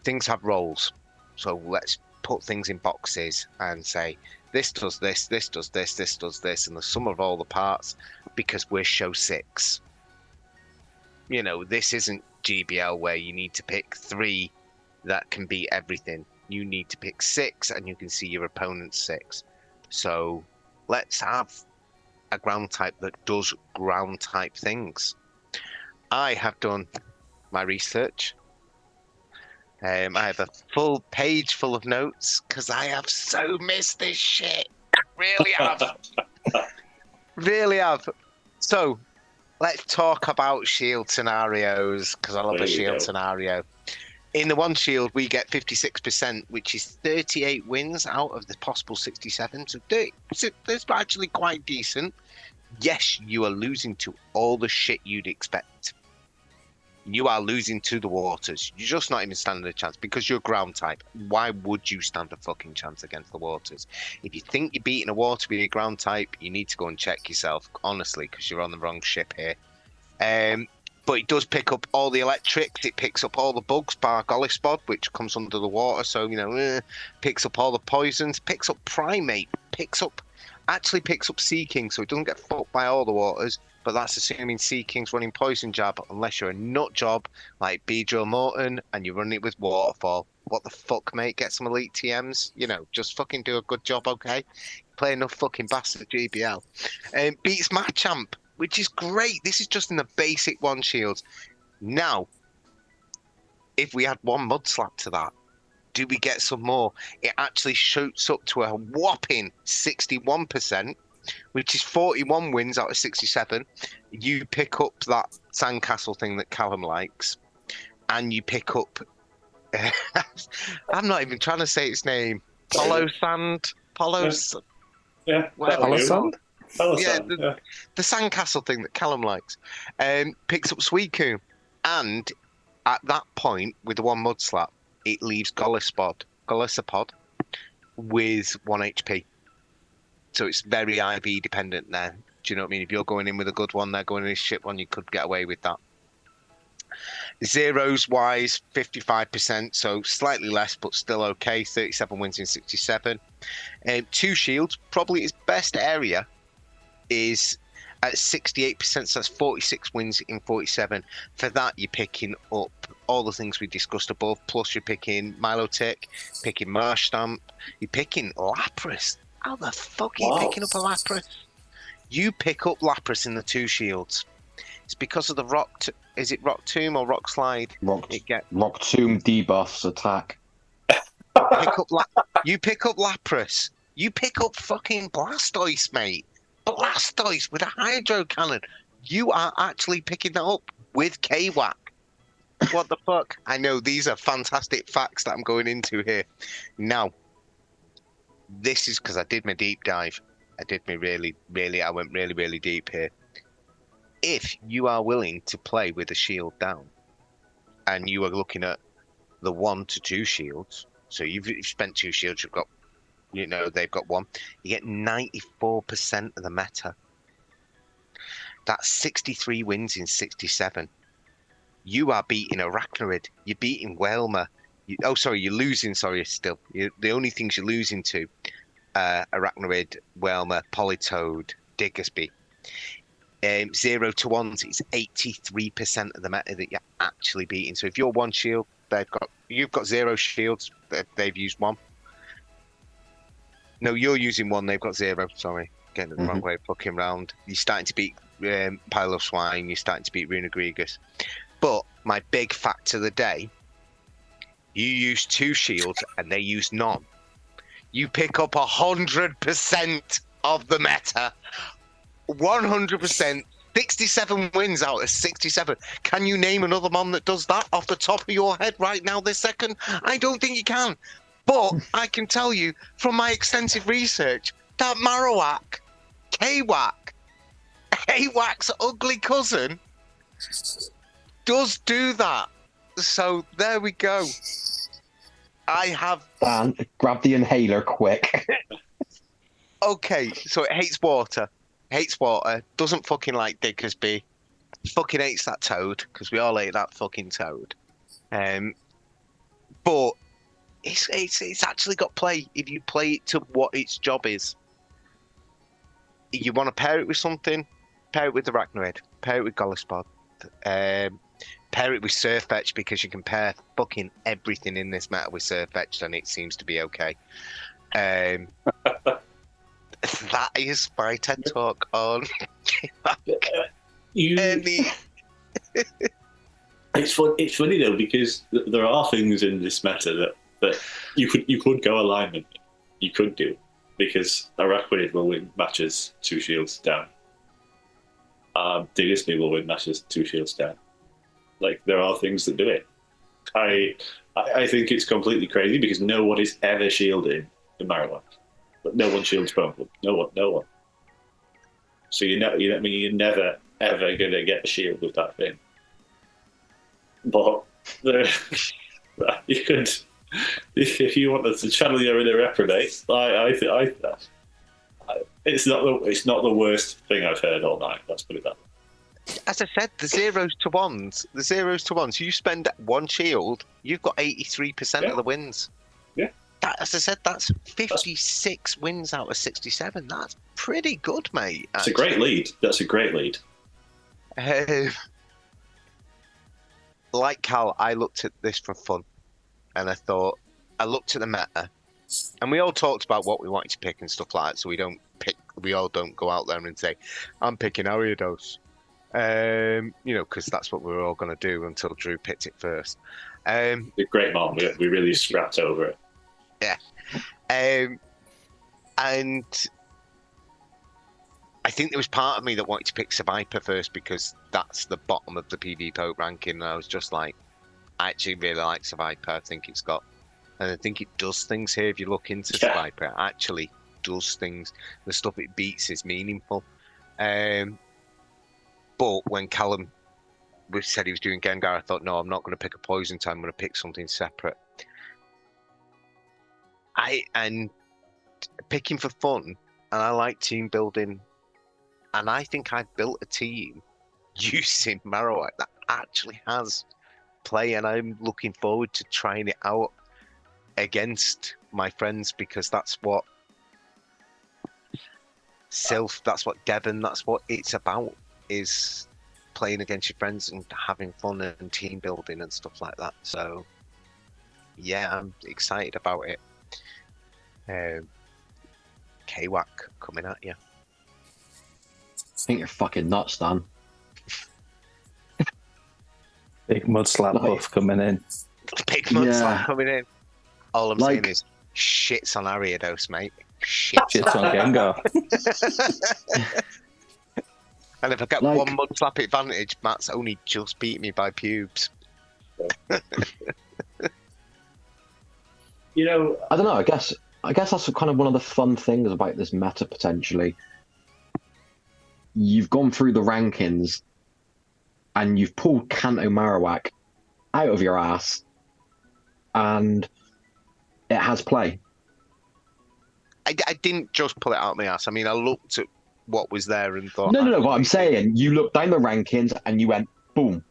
things have roles, so let's put things in boxes and say this does this, this does this, this does this, and the sum of all the parts, because we're show 6. This isn't GBL where you need to pick 3 that can be everything. You need to pick 6 and you can see your opponent's 6. So let's have a ground type that does ground type things. I have done my research. I have a full page full of notes because I have so missed this shit. Really have. Really have. So let's talk about shield scenarios because I love a shield scenario. In the one shield, we get 56%, which is 38 wins out of the possible 67. So that's actually quite decent. Yes, you are losing to all the shit you'd expect. You are losing to the waters. You're just not even standing a chance because you're ground type. Why would you stand a fucking chance against the waters? If you think you're beating a water with your ground type, you need to go and check yourself, honestly, because you're on the wrong ship here. But it does pick up all the electrics. It picks up all the bugs, bar Golisopod, which comes under the water. So, picks up all the poisons, picks up Primate, picks up Sea King. So it doesn't get fucked by all the waters. But that's assuming Sea King's running Poison Jab, unless you're a nut job like Beedrill Morton and you're running it with Waterfall. What the fuck, mate? Get some elite TMs. Just fucking do a good job, okay? Play enough fucking bastard GBL. Beats Machamp, which is great. This is just in the basic one shields. Now, if we add one mud slap to that, do we get some more? It actually shoots up to a whopping 61%, which is 41 wins out of 67. You pick up that sandcastle thing that Callum likes, and you pick up... I'm not even trying to say its name. Polo Sand? Yeah. Polo Sand? Yeah, the sandcastle thing that Callum likes. Picks up Suicune, and at that point, with the one mud slap, it leaves Golisopod with 1 HP. So it's very IV dependent there. Do you know what I mean? If you're going in with a good one, they're going in a shit one, you could get away with that. Zeros wise, 55%, so slightly less, but still okay. 37 wins in 67. 2 shields, probably its best area is at 68%, so that's 46 wins in 47. For that, you're picking up all the things we discussed above, plus you're picking Milotic, picking Marshstamp, you're picking Lapras. How the fuck are you picking up a Lapras? You pick up Lapras in the 2 shields. It's because of the rock. Is it Rock Tomb or Rock Slide? Rock Tomb debuffs attack. You pick up Lapras You pick up fucking Blastoise, mate. Blastoise with a Hydro Cannon. You are actually picking that up with K-Whack. What the fuck? I know these are fantastic facts that I'm going into here. Now, this is because I did my deep dive. I went really deep here. If you are willing to play with a shield down, and you are looking at the 1 to 2 shields, so you've spent 2 shields, you've got, they've got 1, you get 94% of the meta. That's 63 wins in 67. You are beating Arachnoid. You're beating Whelmer. You're losing, still. The only things you're losing to Arachnoid, Whelmer, Politoed, Diggersby. 0 to 1s, it's 83% of the meta that you're actually beating. So if you're 1 shield, you've got 0 shields, they've used 1. No, you're using 1, they've got 0. Sorry, getting it the wrong way, fucking round. You're starting to beat Pile of Swine, you're starting to beat Runegregus. But my big fact of the day, you use 2 shields and they use none. You pick up 100% of the meta. 100%. 67 wins out of 67. Can you name another mon that does that off the top of your head right now this second? I don't think you can. But I can tell you from my extensive research that Marowak, K-Whack, K-Whack's ugly cousin, does do that. So there we go. I have... Dan, grab the inhaler quick. Okay, so it hates water. Doesn't fucking like Diggersby. Fucking hates that toad, because we all hate that fucking toad. But it's actually got play if you play it to what its job is. You want to pair it with something, pair it with Arachnoid, pair it with Golisopod, pair it with Surfetch, because you can pair fucking everything in this meta with Surfetch and it seems to be okay. That is my TED talk on It's funny though, because there are things in this meta that you could go alignment. You could do, because Arachnoid will win matches 2 shields down. Diggersby will win matches 2 shields down. Like, there are things that do it. I think it's completely crazy because no one is ever shielding in Marowak. But no one shields Pokemon. No one. So you're never ever gonna get a shield with that thing. But you could, if you wanted to channel your inner reprobate, it's not the worst thing I've heard all night. Let's put it that way. As I said, the 0s to 1s. You spend 1 shield, you've got 83% of the wins. Yeah. As I said, that's 56 wins out of 67. That's pretty good, mate. It's a great lead. That's a great lead. Like Cal, I looked at this for fun, and I looked at the meta, and we all talked about what we wanted to pick and stuff like that. So we all don't go out there and say, "I'm picking Ariados," because that's what we were all going to do until Drew picked it first. A great mom. We really scrapped over it. Yeah. And I think there was part of me that wanted to pick Survivor first because that's the bottom of the PV Poke ranking. And I was just like, I actually really like Survivor. I think it does things here. If you look into Survivor, it actually does things. The stuff it beats is meaningful. But when Callum said he was doing Gengar, I thought, no, I'm not going to pick a poison type. I'm going to pick something separate. And picking for fun, and I like team building, and I think I've built a team using Marowak that actually has play, and I'm looking forward to trying it out against my friends, because that's what that's what Devon, that's what it's about, is playing against your friends and having fun and team building and stuff like that. So yeah, I'm excited about it. K-Whack coming at you. I think you're fucking nuts, Dan. Big mud slap buff coming in. Big mud slap coming in. All I'm saying is shits on Ariados, mate. Shit. Shit's on Gengar. And if I get Like- one mudslap advantage, Matt's only just beat me by pubes. You know, I don't know. I guess that's kind of one of the fun things about this meta potentially. You've gone through the rankings, and you've pulled Kanto Marowak out of your ass, and it has play. I didn't just pull it out of my ass. I mean, I looked at what was there and thought. No. What I'm saying, you looked down the rankings and you went, boom,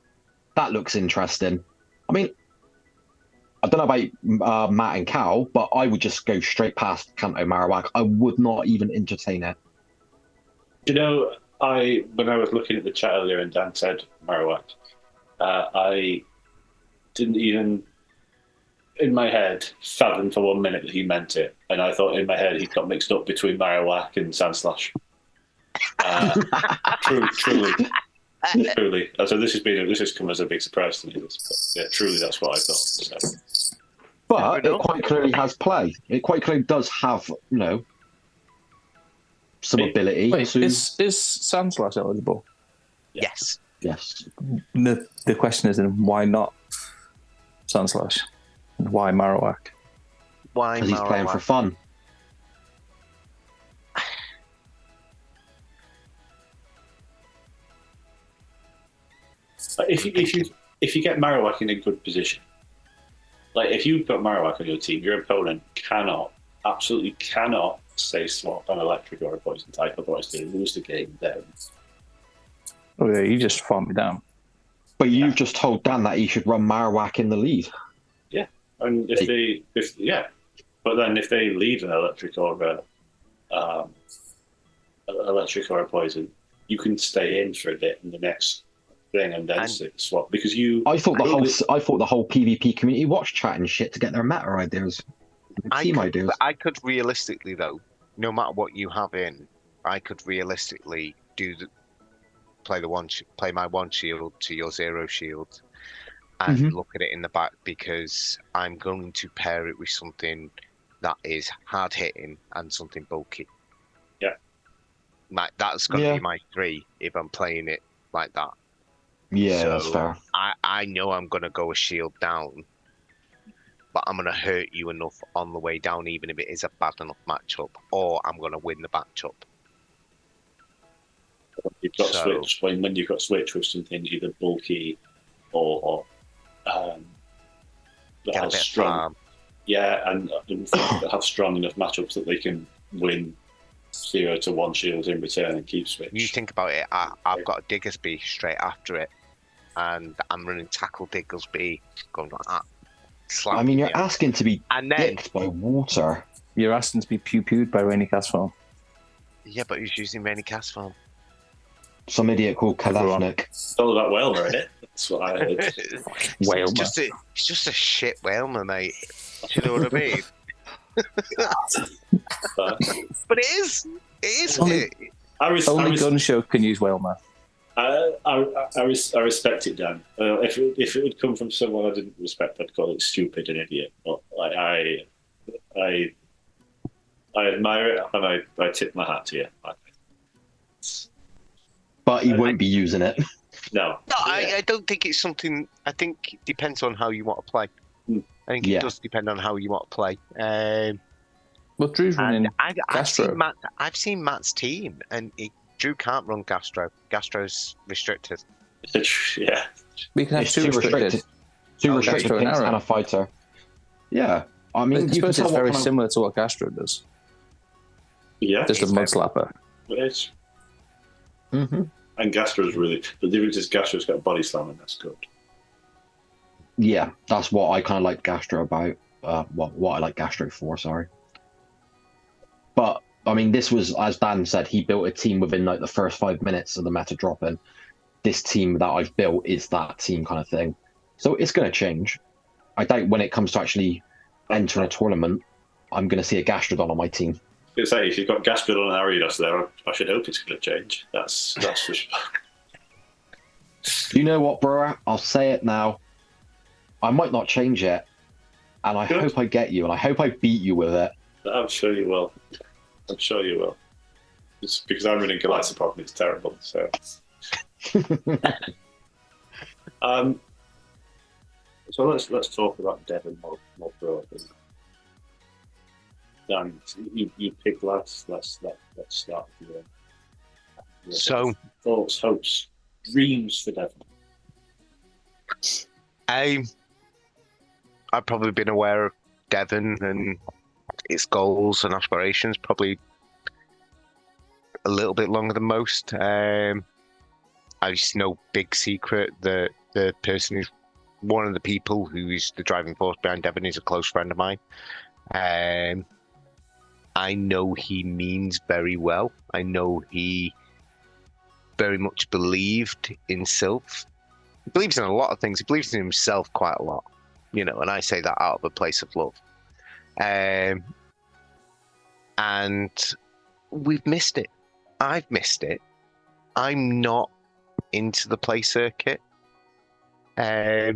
that looks interesting. I mean, I don't know about Matt and Cal, but I would just go straight past Kanto Marowak. I would not even entertain it. you know, when I was looking at the chat earlier and Dan said Marowak, I didn't even, in my head, fathom for 1 minute that he meant it. And I thought in my head he got mixed up between Marowak and Sandslash. Truly. So this has come as a big surprise to me. But yeah, truly, that's what I thought. So. But it quite clearly has play. It quite clearly does have, some ability. Wait, to... is Sandslash eligible? Yes. Yes. The question is, then why not Sandslash? And why Marowak? Why Because he's playing for Marowak? fun. If you get Marowak in a good position, like if you've got Marowak on your team, your opponent absolutely cannot say swap an electric or a poison type, otherwise they lose the game then. Oh yeah, you just farmed me down. But you've just told Dan that he should run Marowak in the lead. Yeah, and but then if they lead an electric or a poison, you can stay in for a bit in the next thing and then swap because you. I thought the whole PvP community watched chat and shit to get their meta ideas, team ideas. I could realistically, though, no matter what you have in, I could realistically play my one shield to your 0 shield, and look at it in the back because I'm going to pair it with something that is hard hitting and something bulky. Yeah, that's going to be my 3 if I'm playing it like that. Yeah, So that's fair. I know I'm going to go a shield down, but I'm going to hurt you enough on the way down, even if it is a bad enough matchup, or I'm going to win the matchup. You've got switch when you've got switch with something either bulky or that has strong. And that have strong enough matchups that they can win 0 to 1 shields in return and keep switch. You think about it, I've got a Diggersby straight after it, and I'm running tackle Diggersby, going like that. I mean, you're asking to be dicked by water. You're asking to be pew-pewed by Rainy Cast Farm. Yeah, but who's using Rainy Cast Farm? Some idiot called Kalafnik. It's all about Whalmer, isn't it? That's what I heard. It's just a shit Whalmer, mate. Do you know what I mean? But it is. Only Gun Show can use Whalmer. I respect it, Dan. If it would come from someone I didn't respect, I'd call it stupid and idiot. But I admire it and I tip my hat to you. But he won't be using it. No, I don't think it's something. I think it depends on how you want to play. I think it does depend on how you want to play. Well, Drew's running Gastro. I've seen Matt's team, and Drew can't run Gastro. Gastro's restricted. Yeah. We can have two restricted. Two restricted pinks and a fighter. Yeah. I mean, I suppose it's very similar to what Gastro does. Yeah. Just a mud slapper. It is. And Gastro's really... The difference is Gastro's got a body slam and that's good. Yeah, that's what I kind of like Gastro about. What I like Gastro for, sorry. But, I mean, this was, as Dan said, he built a team within like the first 5 minutes of the meta dropping. This team that I've built is that team kind of thing. So it's going to change. I doubt when it comes to actually entering a tournament, I'm going to see a Gastrodon on my team. I was going to say, if you've got Gastrodon and Ariados there, I should hope it's going to change. That's for sure. You know what, bro? I'll say it now. I might not change it, and I hope I get you, and I hope I beat you with it. I'm sure you will. I'm sure you will. It's because I'm running Golisopod and it's terrible. So, so let's talk about Devon more broadly. Dan, you picked last. Let's start with you. So, thoughts, hopes, dreams for Devon. I've probably been aware of Devon and its goals and aspirations probably a little bit longer than most. It's no big secret that the person who's one of the people who is the driving force behind Devon is a close friend of mine. I know he means very well. I know he very much believed in Sylph. He believes in a lot of things. He believes in himself quite a lot, and I say that out of a place of love. And we've missed it. I've missed it. I'm not into the play circuit. I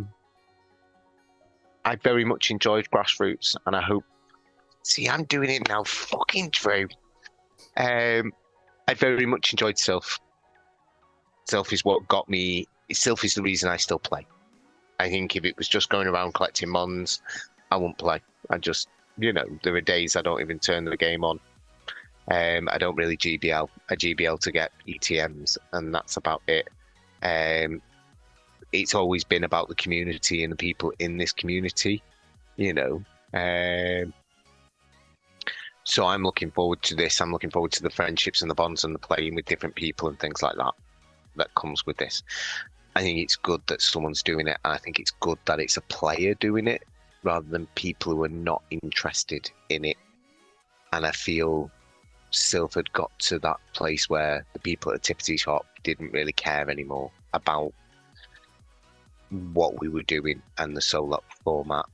very much enjoyed grassroots, and I hope. See, I'm doing it now, fucking Drew. I very much enjoyed Sylph. Sylph is what got me. Sylph is the reason I still play. I think if it was just going around collecting mons, I wouldn't play. I just, there are days I don't even turn the game on. I don't really GBL. I GBL to get ETMs, and that's about it. It's always been about the community and the people in this community, So I'm looking forward to this. I'm looking forward to the friendships and the bonds and the playing with different people and things like that comes with this. I think it's good that someone's doing it, and I think it's good that it's a player doing it rather than people who are not interested in it. And I feel Sylph had got to that place where the people at the Tippity shop didn't really care anymore about what we were doing and the solo format.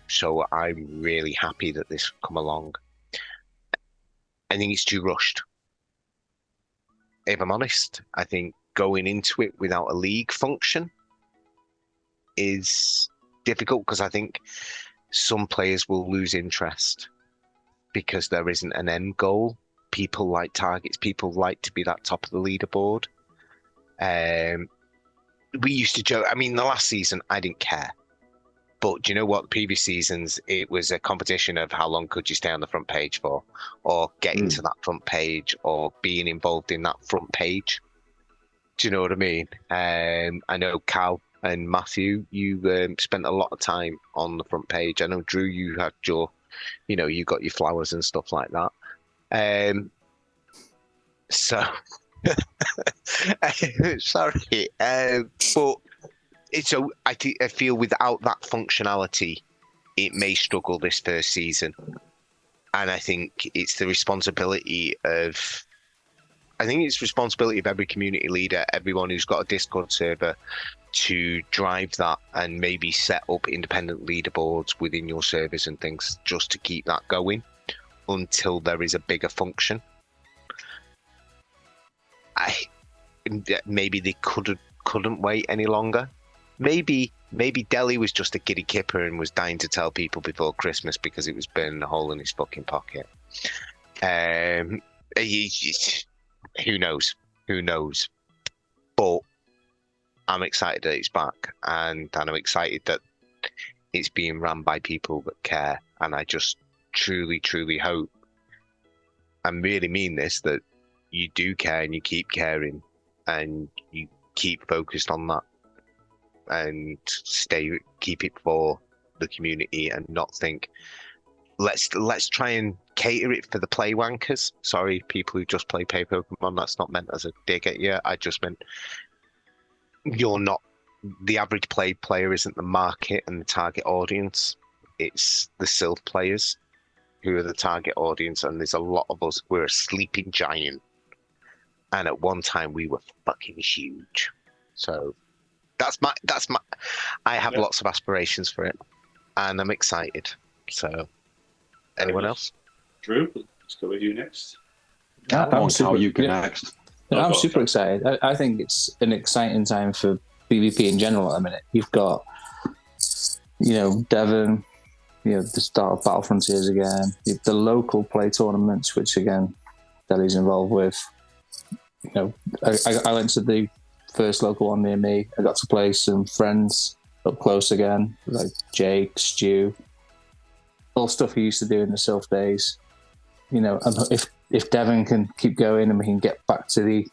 So I'm really happy that this come along. I think it's too rushed. If I'm honest, I think going into it without a league function is difficult because I think some players will lose interest because there isn't an end goal. People like targets. People like to be that top of the leaderboard. We used to joke. I mean, the last season, I didn't care. But do you know what? Previous seasons, it was a competition of how long could you stay on the front page for, or getting to that front page, or being involved in that front page. Do you know what I mean? I know Cal and Matthew, you spent a lot of time on the front page. I know Drew, you had your, you got your flowers and stuff like that. So, sorry, but. So I feel without that functionality, it may struggle this first season, and I think it's the responsibility of every community leader, everyone who's got a Discord server, to drive that and maybe set up independent leaderboards within your servers and things just to keep that going until there is a bigger function. Maybe they couldn't wait any longer. Maybe Delhi was just a giddy kipper and was dying to tell people before Christmas because it was burning a hole in his fucking pocket. Who knows? But I'm excited that it's back, and I'm excited that it's being run by people that care. And I just truly, truly hope, and really mean this, that you do care and you keep caring and you keep focused on that. And keep it for the community and not think, let's try and cater it for the play wankers. Sorry, people who just play paper Pokemon, that's not meant as a dig at you. I just meant you're not, the average player isn't the market and the target audience. It's the Sylph players who are the target audience, and there's a lot of us. We're a sleeping giant. And at one time we were fucking huge. So that's my I have lots of aspirations for it, and I'm excited. So anyone else? Drew, let's go with you next. I'm super excited. I think it's an exciting time for PvP in general at the minute. You've got, Devon, the start of Battle Frontiers again. The local play tournaments, which again, Delhi's involved with. I went to the first local one near me. I got to play some friends up close again, like Jake, Stu, all stuff he used to do in the Sylph days. And if Devon can keep going and we can get back to the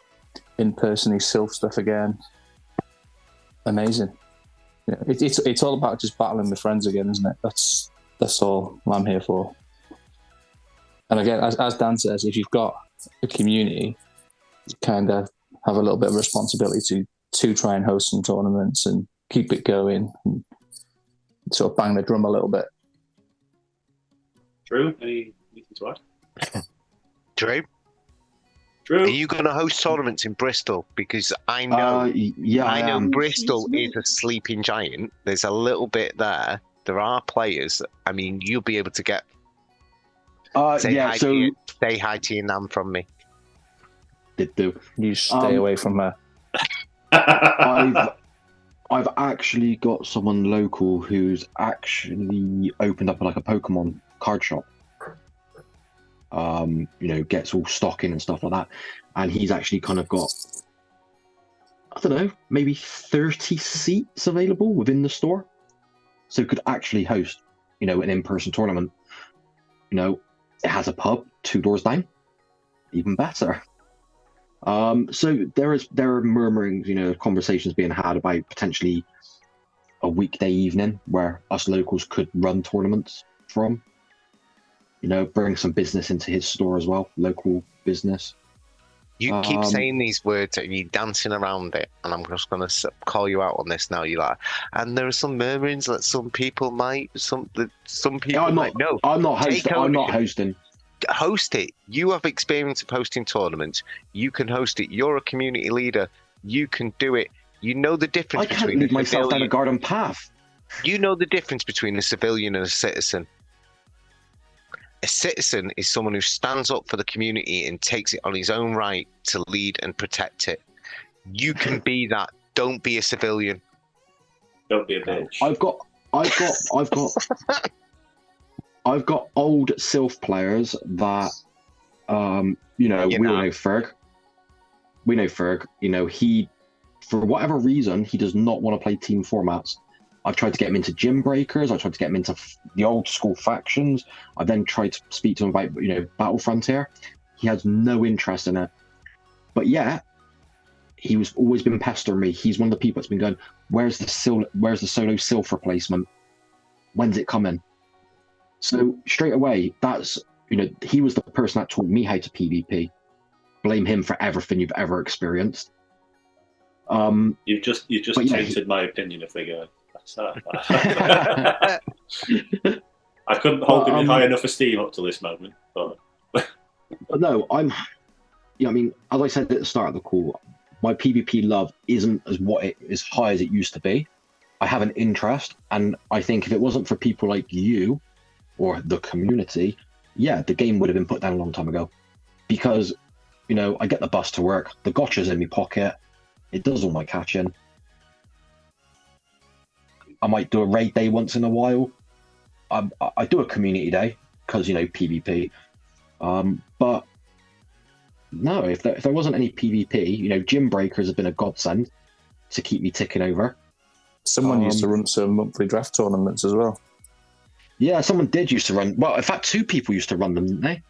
in-person Sylph stuff again, amazing. It's all about just battling with friends again, isn't it? That's all I'm here for. And again, as Dan says, if you've got a community, you kind of have a little bit of responsibility to try and host some tournaments and keep it going and sort of bang the drum a little bit. Drew, anything to add? Drew? Are you going to host tournaments in Bristol? Because I know, I know Bristol is a sleeping giant. There's a little bit there. There are players. I mean, you'll be able to get. Say hi to your nan from me. Did do. You stay away from her. I've actually got someone local who's actually opened up like a Pokemon card shop. Gets all stock in and stuff like that. And he's actually kind of got, I don't know, maybe 30 seats available within the store. So could actually host, an in-person tournament. It has a pub 2 doors down. Even better. So there are murmurings, conversations being had about potentially a weekday evening where us locals could run tournaments from. Bring some business into his store as well, local business. You keep saying these words and you're dancing around it, and I'm just going to call you out on this now. You're like, and there are some murmurings that some people might, some people might know. I'm not hosting. Host it. You have experience of hosting tournaments. You can host it. You're a community leader. You can do it. You know the difference between. I can't lead myself down a garden path. You know the difference between a civilian and a citizen. A citizen is someone who stands up for the community and takes it on his own right to lead and protect it. You can be that. Don't be a civilian. Don't be a bitch. I've got old Sylph players that, we all know Ferg. We know Ferg. He, for whatever reason, he does not want to play team formats. I've tried to get him into gym breakers. I tried to get him into the old school factions. I then tried to speak to him about, Battle Frontier. He has no interest in it. But yeah, he's always been pestering me. He's one of the people that's been going, where's the solo Sylph replacement? When's it coming? So straight away, that's, he was the person that taught me how to PvP. Blame him for everything you've ever experienced. You've just tainted my opinion of the guy. I couldn't hold him in high enough esteem up to this moment. But no, as I said at the start of the call, my PvP love isn't as high as it used to be. I have an interest, and I think if it wasn't for people like you or the community, the game would have been put down a long time ago. Because, I get the bus to work, the gotcha's in my pocket, it does all my catching. I might do a raid day once in a while. I do a community day because PvP. But no, if there wasn't any PvP, gym breakers have been a godsend to keep me ticking over. Someone used to run some monthly draft tournaments as well. Yeah, someone did used to run. Well, in fact, 2 people used to run them, didn't they?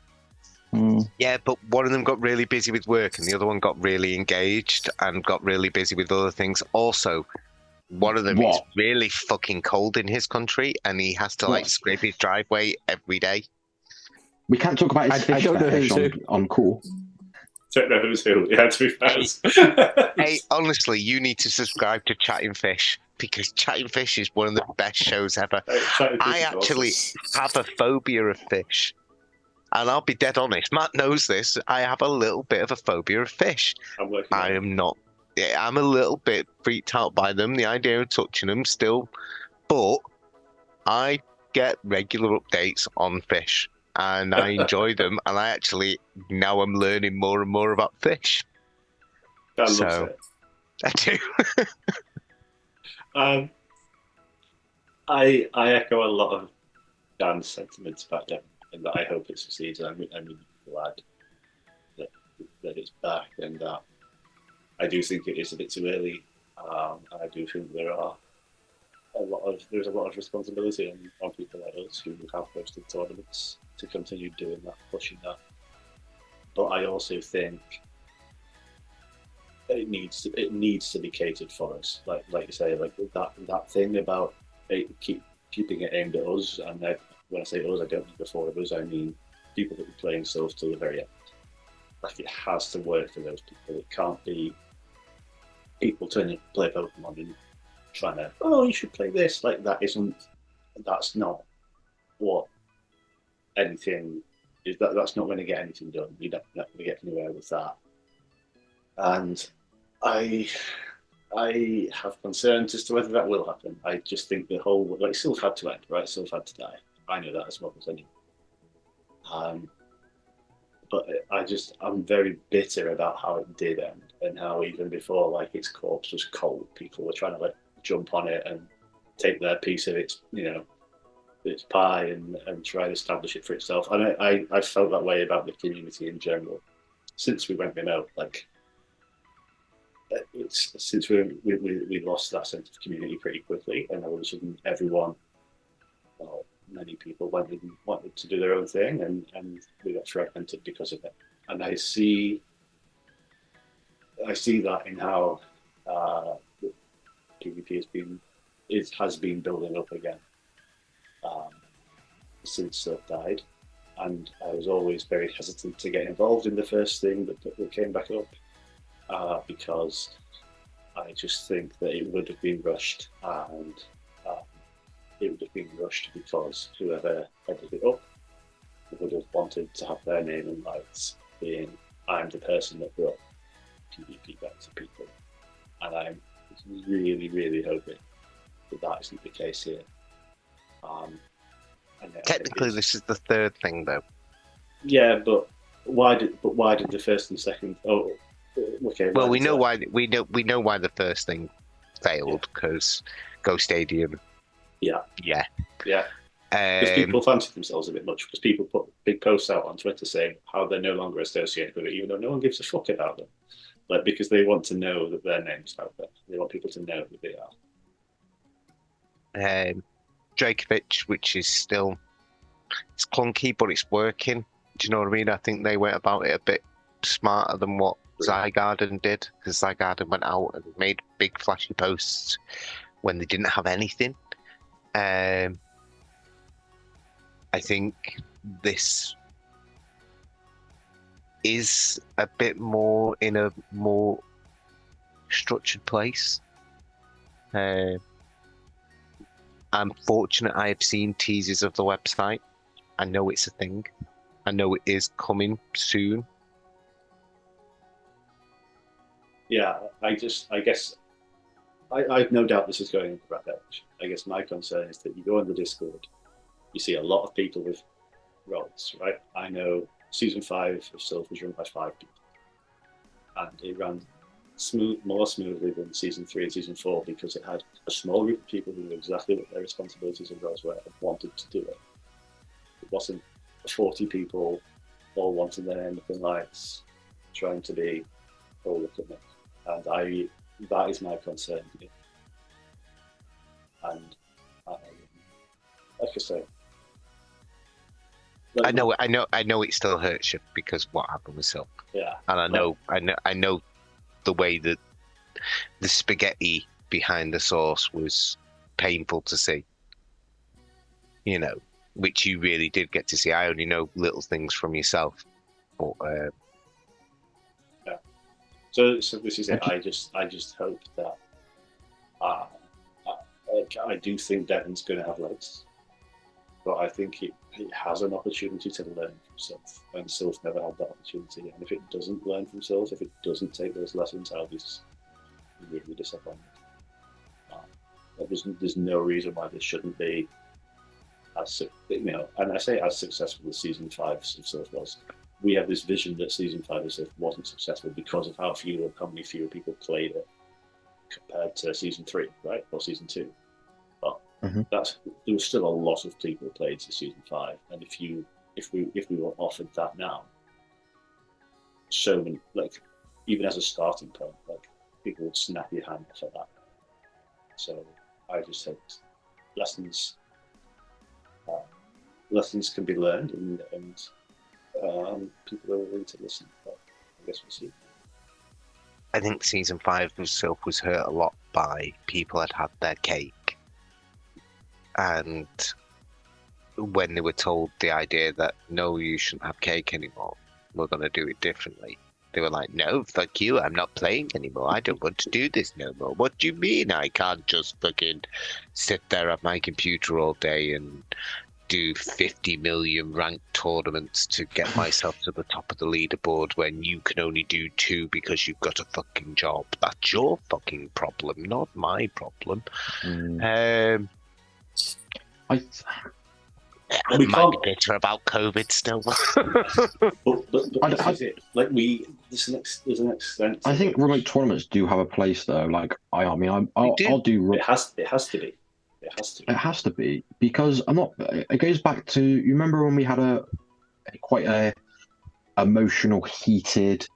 Yeah, but one of them got really busy with work, and the other one got really engaged and got really busy with other things. Also, one of them is really fucking cold in his country, and he has to scrape his driveway every day. We can't talk about his fish fetish on call. Don't know who's who. Yeah, to be fair. Hey, honestly, you need to subscribe to Chatting Fish, because Chatting Fish is one of the best shows ever. I actually have a phobia of fish. And I'll be dead honest, Matt knows this. I have a little bit of a phobia of fish. I'm a little bit freaked out by them, the idea of touching them still. But I get regular updates on fish, and I enjoy them. And now I'm learning more and more about fish. I love it. I do. I echo a lot of Dan's sentiments about Devon, and that I hope it succeeds. I'm really glad that it's back, and that I do think it is a bit too early. And I do think there's a lot of responsibility on people like us who have hosted tournaments to continue doing that, pushing that. But I also think it needs to be catered for us. Like you say, like that thing about keeping it aimed at us. And when I say us, I don't mean the four of us. I mean people that are playing Sylph till the very end. Like, it has to work for those people. It can't be people turning to play Pokemon and trying to, oh, you should play this. Like, that's not what anything is. That's not going to get anything done. You're not going to get anywhere with that. And I have concerns as to whether that will happen. I just think the whole, like, Sylph had to end, right? Sylph had to die. I know that as well as anyone. But I'm very bitter about how it did end, and how even before, like, its corpse was cold, people were trying to, like, jump on it and take their piece of its, its pie and try to establish it for itself. And I felt that way about the community in general since we went remote. Like, it's since we lost that sense of community pretty quickly, and all of a sudden everyone, well, many people wanted to do their own thing, and we got fragmented because of it. And I see that in how PvP has been building up again since Sylph died. And I was always very hesitant to get involved in the first thing that came back up, because I just think that it would have been rushed, and it would have been rushed because whoever headed it up would have wanted to have their name in lights, being, I'm the person that brought PvP back to people. And I'm really, really hoping that isn't the case here. Technically, this is the third thing, though. Yeah, but why did the first and second? Oh, okay. Well, we know why the first thing failed, because Go Stadium. Yeah. Yeah. Yeah. Because people fancied themselves a bit much, because people put big posts out on Twitter saying how they're no longer associated with it, even though no one gives a fuck about them. Like, because they want to know that their name's out there. They want people to know who they are. Dracovic, which is still, it's clunky, but it's working. Do you know what I mean? I think they went about it a bit smarter than what Zygarden did, because Zygarden went out and made big flashy posts when they didn't have anything. I think this is a bit more in a more structured place. I'm fortunate I have seen teasers of the website. I know it's a thing. I know it is coming soon. Yeah, I guess I've no doubt this is going into that direction. I guess my concern is that you go on the Discord, you see a lot of people with roles, right? I know Season 5 of Sylph was run by 5 people, and it ran more smoothly than Season 3 and Season 4 because it had a small group of people who knew exactly what their responsibilities and roles were and wanted to do it. It wasn't 40 people all wanting their name up in lights, trying to be, oh, look at me. And that is my concern here. And like I say, I know it still hurts you because what happened with Silk. Yeah. And I know the way that the spaghetti behind the sauce was painful to see. You know, which you really did get to see. I only know little things from yourself, but yeah. So this is it. I just hope that I do think Devon's going to have legs, but I think it has an opportunity to learn from Sylph, and Sylph never had that opportunity. And if it doesn't learn from Sylph, if it doesn't take those lessons, I'll be really disappointed. There's no reason why this shouldn't be as, and I say as successful as Season 5 of Sylph was. We have this vision that Season 5 of Sylph wasn't successful because of how many fewer people played it compared to Season 3, right, or Season 2. But there was still a lot of people playing to season 5, and if we were offered that now, so many, like, even as a starting point, like, people would snap your hand off at that. So I just think lessons can be learned, and people are willing to listen. But I guess we'll see. I think season 5 itself was hurt a lot by people had their cake, and when they were told the idea that no, you shouldn't have cake anymore, we're going to do it differently, they were like, no, fuck you, I'm not playing anymore, I don't want to do this no more. What do you mean I can't just fucking sit there at my computer all day and do 50 million ranked tournaments to get myself to the top of the leaderboard when you can only do 2 because you've got a fucking job? That's your fucking problem, not my problem. We might can't be bitter about COVID still. but this is it. Like, there's an extent. I think remote tournaments do have a place, though. Like, I'll do. It has to be. It has to be, because I'm not. It goes back to, you remember when we had a quite a emotional, heated,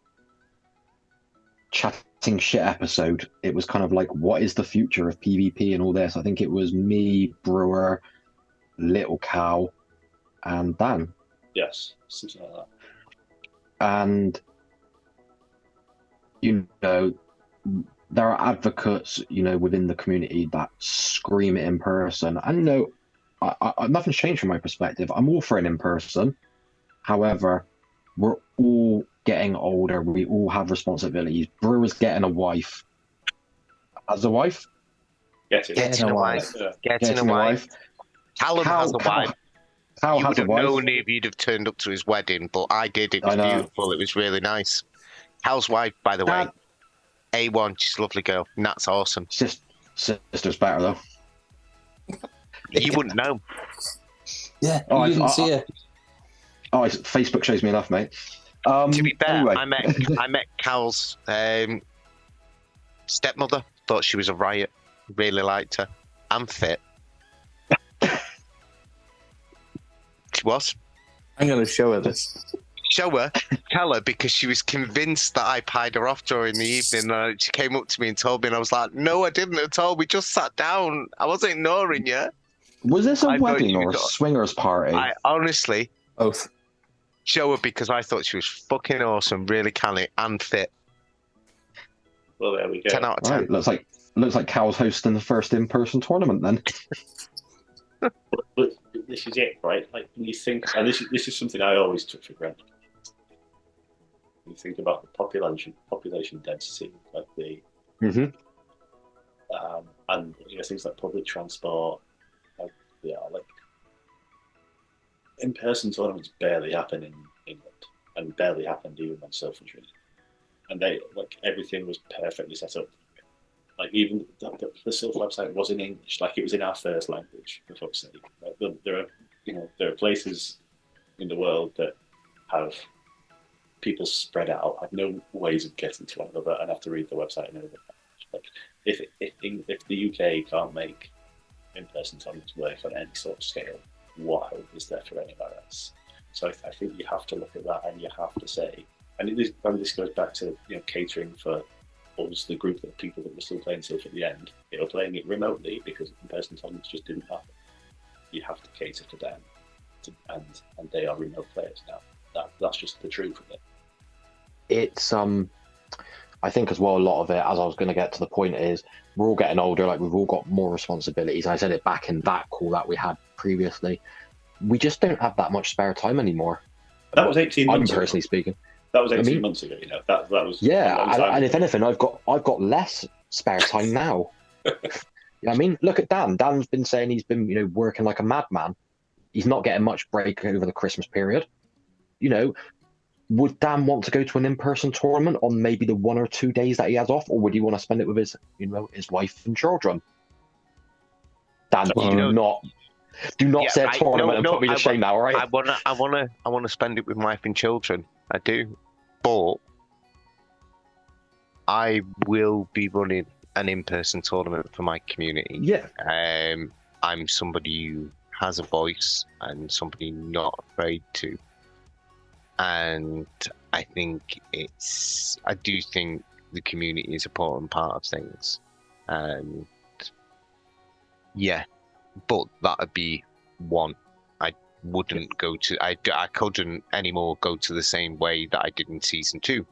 chatting shit episode. It was kind of like, what is the future of PvP and all this? I think it was me, Brewer, Little Cow, and Dan. Yes, something like that. And there are advocates, within the community that scream it in person. And nothing's changed from my perspective. I'm all for an in person. However, we're all getting older. We all have responsibilities. Brewer's getting a wife. Has a wife? Getting a wife. Getting a wife. Callum has a wife. Cal You has would a have wife. known if you'd have turned up to his wedding, but I did. It was beautiful. It was really nice. Cal's wife, by the way, A1. She's a lovely girl. And that's awesome. Sister's better, though. You wouldn't know. Yeah, you didn't see her. Oh, Facebook shows me enough, mate. To be fair, anyway. I met Cal's stepmother. Thought she was a riot. Really liked her. And fit. She was. I'm going to show her this. Show her, tell her, because she was convinced that I pied her off during the evening. She came up to me and told me, and I was like, no, I didn't at all. We just sat down. I wasn't ignoring you. Was this a wedding or a swingers party? I honestly, both. Show her, because I thought she was fucking awesome, really canny and fit. Well, there we go. 10 out of 10. Right, looks like Cal's hosting the first in-person tournament then. But this is it, right? Like, when you think, and this is something I always took for granted. When you think about the population density, like and things like public transport, like in-person tournaments barely happen in England, and barely happened even when Selfridge really. And everything was perfectly set up. Like, even the Sylph website was in English, like it was in our first language, for fuck's sake. Like, there are places in the world that have people spread out, have no ways of getting to one another, and have to read the website in another language. Like, if the UK can't make in-person tournaments work on any sort of scale, what hope is there for anywhere else? So I think you have to look at that, and you have to say, and this goes back to catering for us, the group of people that were still playing Sylph at the end. They were playing it remotely because in-person tournaments just didn't happen. You have to cater to them, and they are remote players now. That's just the truth of it. It's I think as well, a lot of it, as I was going to get to the point, is we're all getting older. Like, we've all got more responsibilities. I said it back in that call that we had previously. We just don't have that much spare time anymore. That was 18 months ago. I'm personally speaking. That was 18 months ago. That was. Yeah, and if anything, I've got less spare time now. I mean, look at Dan. Dan's been saying he's been working like a madman. He's not getting much break over the Christmas period. Would Dan want to go to an in-person tournament on maybe the 1 or 2 days that he has off, or would he want to spend it with his wife and children? Dan, do not say a tournament and put me to shame now, all right? I wanna spend it with wife and children. I do, but I will be running an in-person tournament for my community. Yeah. I'm somebody who has a voice and somebody not afraid to. And I do think the community is an important part of things. And yeah, but that would be one. I wouldn't go to, I couldn't anymore go to the same way that I did in season 2.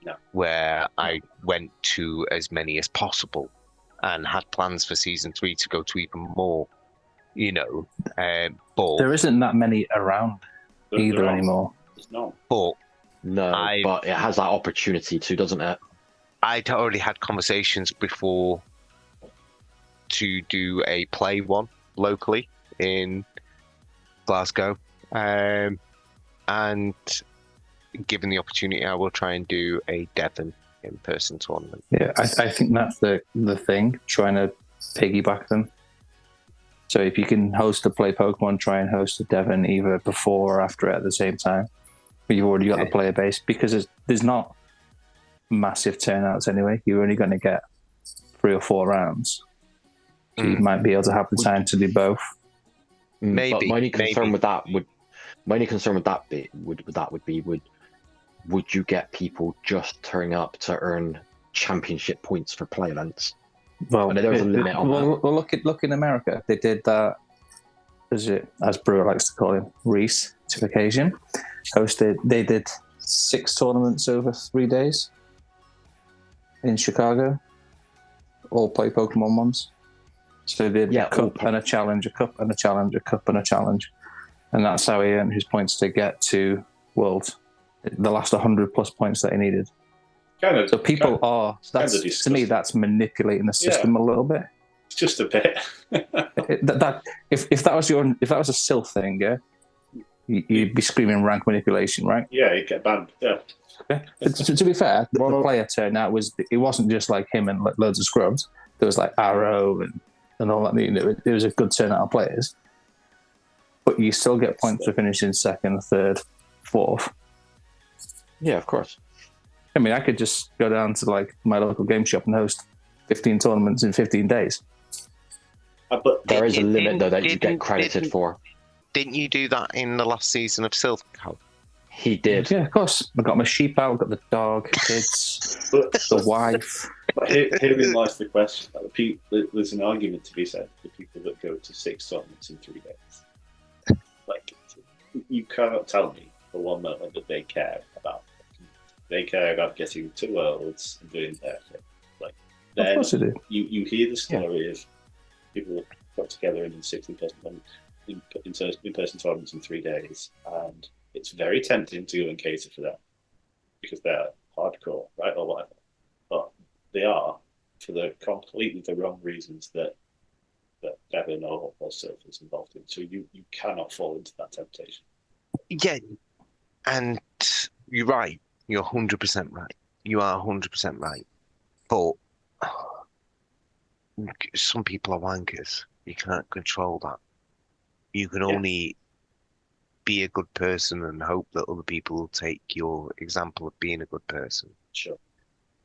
No. Where I went to as many as possible and had plans for season 3 to go to even more, but There isn't that many around either anymore. There's no. But No, but it has that opportunity too, doesn't it? I'd already had conversations before to do a play one locally in Glasgow, and given the opportunity, I will try and do a Devon in-person tournament. Yeah, I think that's the thing, trying to piggyback them. So if you can host a play Pokemon, try and host a Devon either before or after it at the same time. But you've already got the player base, because there's not massive turnouts anyway. You're only going to get 3 or 4 rounds. So you might be able to have the time to do both. Maybe. But my only concern with that would be would you get people just turning up to earn championship points for play events? Well, there's a limit on that. Well, look in America. They did that. As Brewer likes to call him, Reese-ification. They did 6 tournaments over 3 days in Chicago. All play Pokemon ones. So they did a cup and a challenge, a cup and a challenge, a cup and a challenge. And that's how he earned his points to get to Worlds. The last 100 plus points that he needed. So people are, to me, that's manipulating the system a little bit. It's just a bit. If that was a Sylph thing, you'd be screaming rank manipulation, right? Yeah, you'd get banned. Yeah. To be fair, the player turnout it wasn't just like him and loads of scrubs. There was like Arrow and all that. It was a good turnout of players. But you still get points for finishing 2nd, 3rd, 4th. Yeah, of course. I mean, I could just go down to like my local game shop and host 15 tournaments in 15 days. But there is a limit, though, that you get credited for. Didn't you do that in the last season of Sylph? He did. Yeah, of course. I got my sheep out, got the dog, kids, the wife. But herein lies the question. There's an argument to be said for people that go to 6 tournaments in 3 days. Like, you cannot tell me for one moment that they care about. They care about getting to Worlds and doing their thing. Like, then of course they do. You hear the story of people that got together in 60-person in-person tournaments in 3 days, and it's very tempting to go and cater for them because they're hardcore, right, or whatever. But they are for the completely the wrong reasons that Devon or Sylph is involved in. So you cannot fall into that temptation. Yeah, and you're right. You're 100% right. You are 100% right. But some people are wankers. You can't control that. You can only be a good person and hope that other people will take your example of being a good person. Sure.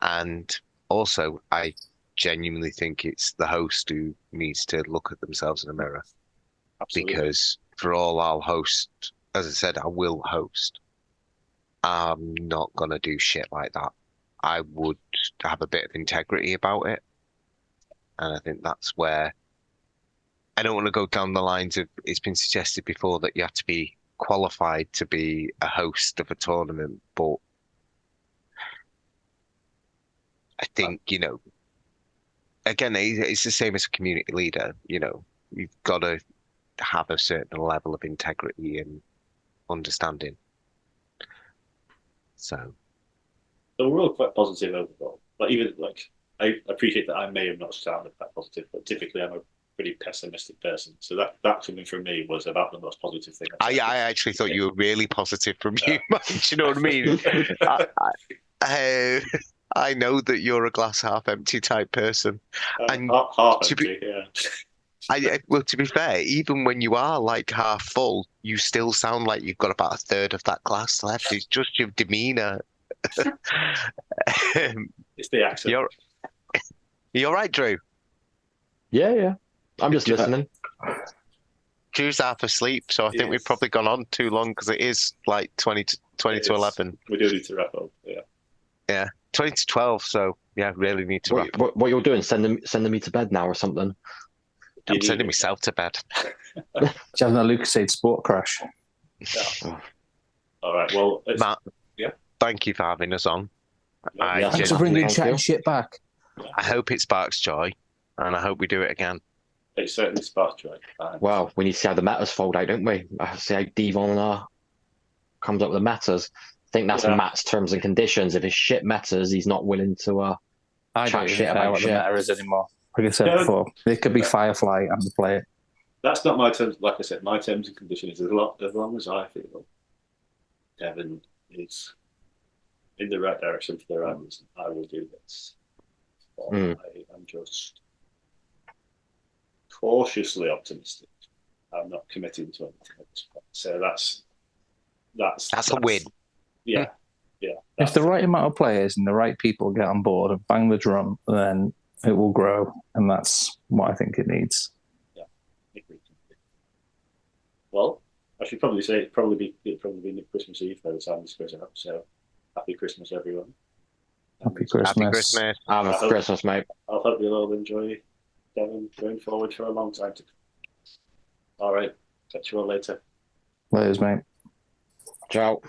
And also, I genuinely think it's the host who needs to look at themselves in a mirror. Absolutely. Because for all I'll host, as I said, I will host. I'm not going to do shit like that. I would have a bit of integrity about it. And I think that's where I don't want to go down the lines of, it's been suggested before that you have to be qualified to be a host of a tournament, but I think, again, it's the same as a community leader, you've got to have a certain level of integrity and understanding. So we're all quite positive overall. I appreciate that I may have not sounded that positive, but typically I'm a pretty pessimistic person. So that coming from me was about the most positive thing. I actually thought you were really positive from you, man. Do you know what I mean? I know that you're a glass half empty type person. And half empty, yeah. Well, to be fair, even when you are like half full, you still sound like you've got about a third of that glass left. It's just your demeanour. It's the accent. You all right, Drew? Yeah. I'm just listening. Drew's half asleep, so I think we've Yes. probably gone on too long because it is like 20 to 11. We do need to wrap up. Yeah. 20 to 12, so yeah, really need to wrap up. What you're doing? Sending me to bed now or something? I'm sending myself to bed. Just having a Lucasade Sport Crash. Yeah. All right. Well, Matt, yeah. thank you for having us on. I, Yeah, Thanks gen- for bringing Thank chat you. and shit back. I hope it sparks joy, and I hope we do it again. It certainly sparked joy. Well, we need to see how the metas fold out, don't we? See how Devon comes up with the metas. I think that's Yeah. Matt's terms and conditions. If it's shit metas, he's not willing to I chat don't shit even care about what the shit. meta is anymore. Like I said No. before, it could be Firefly and play it. That's not my terms. Like I said, my terms and conditions is as long as I feel Devon is in the right direction for the Rams, I will do this. But I am just cautiously optimistic. I'm not committing to anything at this point. So that's a win. Yeah. If the right amount of players and the right people get on board and bang the drum, then it will grow, and that's what I think it needs. Well, I should probably say it'd probably be Christmas Eve by the time this goes out. So happy Christmas, everyone. Happy Christmas. Happy Christmas. Have a Christmas, mate. I hope you'll all enjoy Devon going forward for a long time to come. All right. Catch you all later. Laters, mate. Ciao.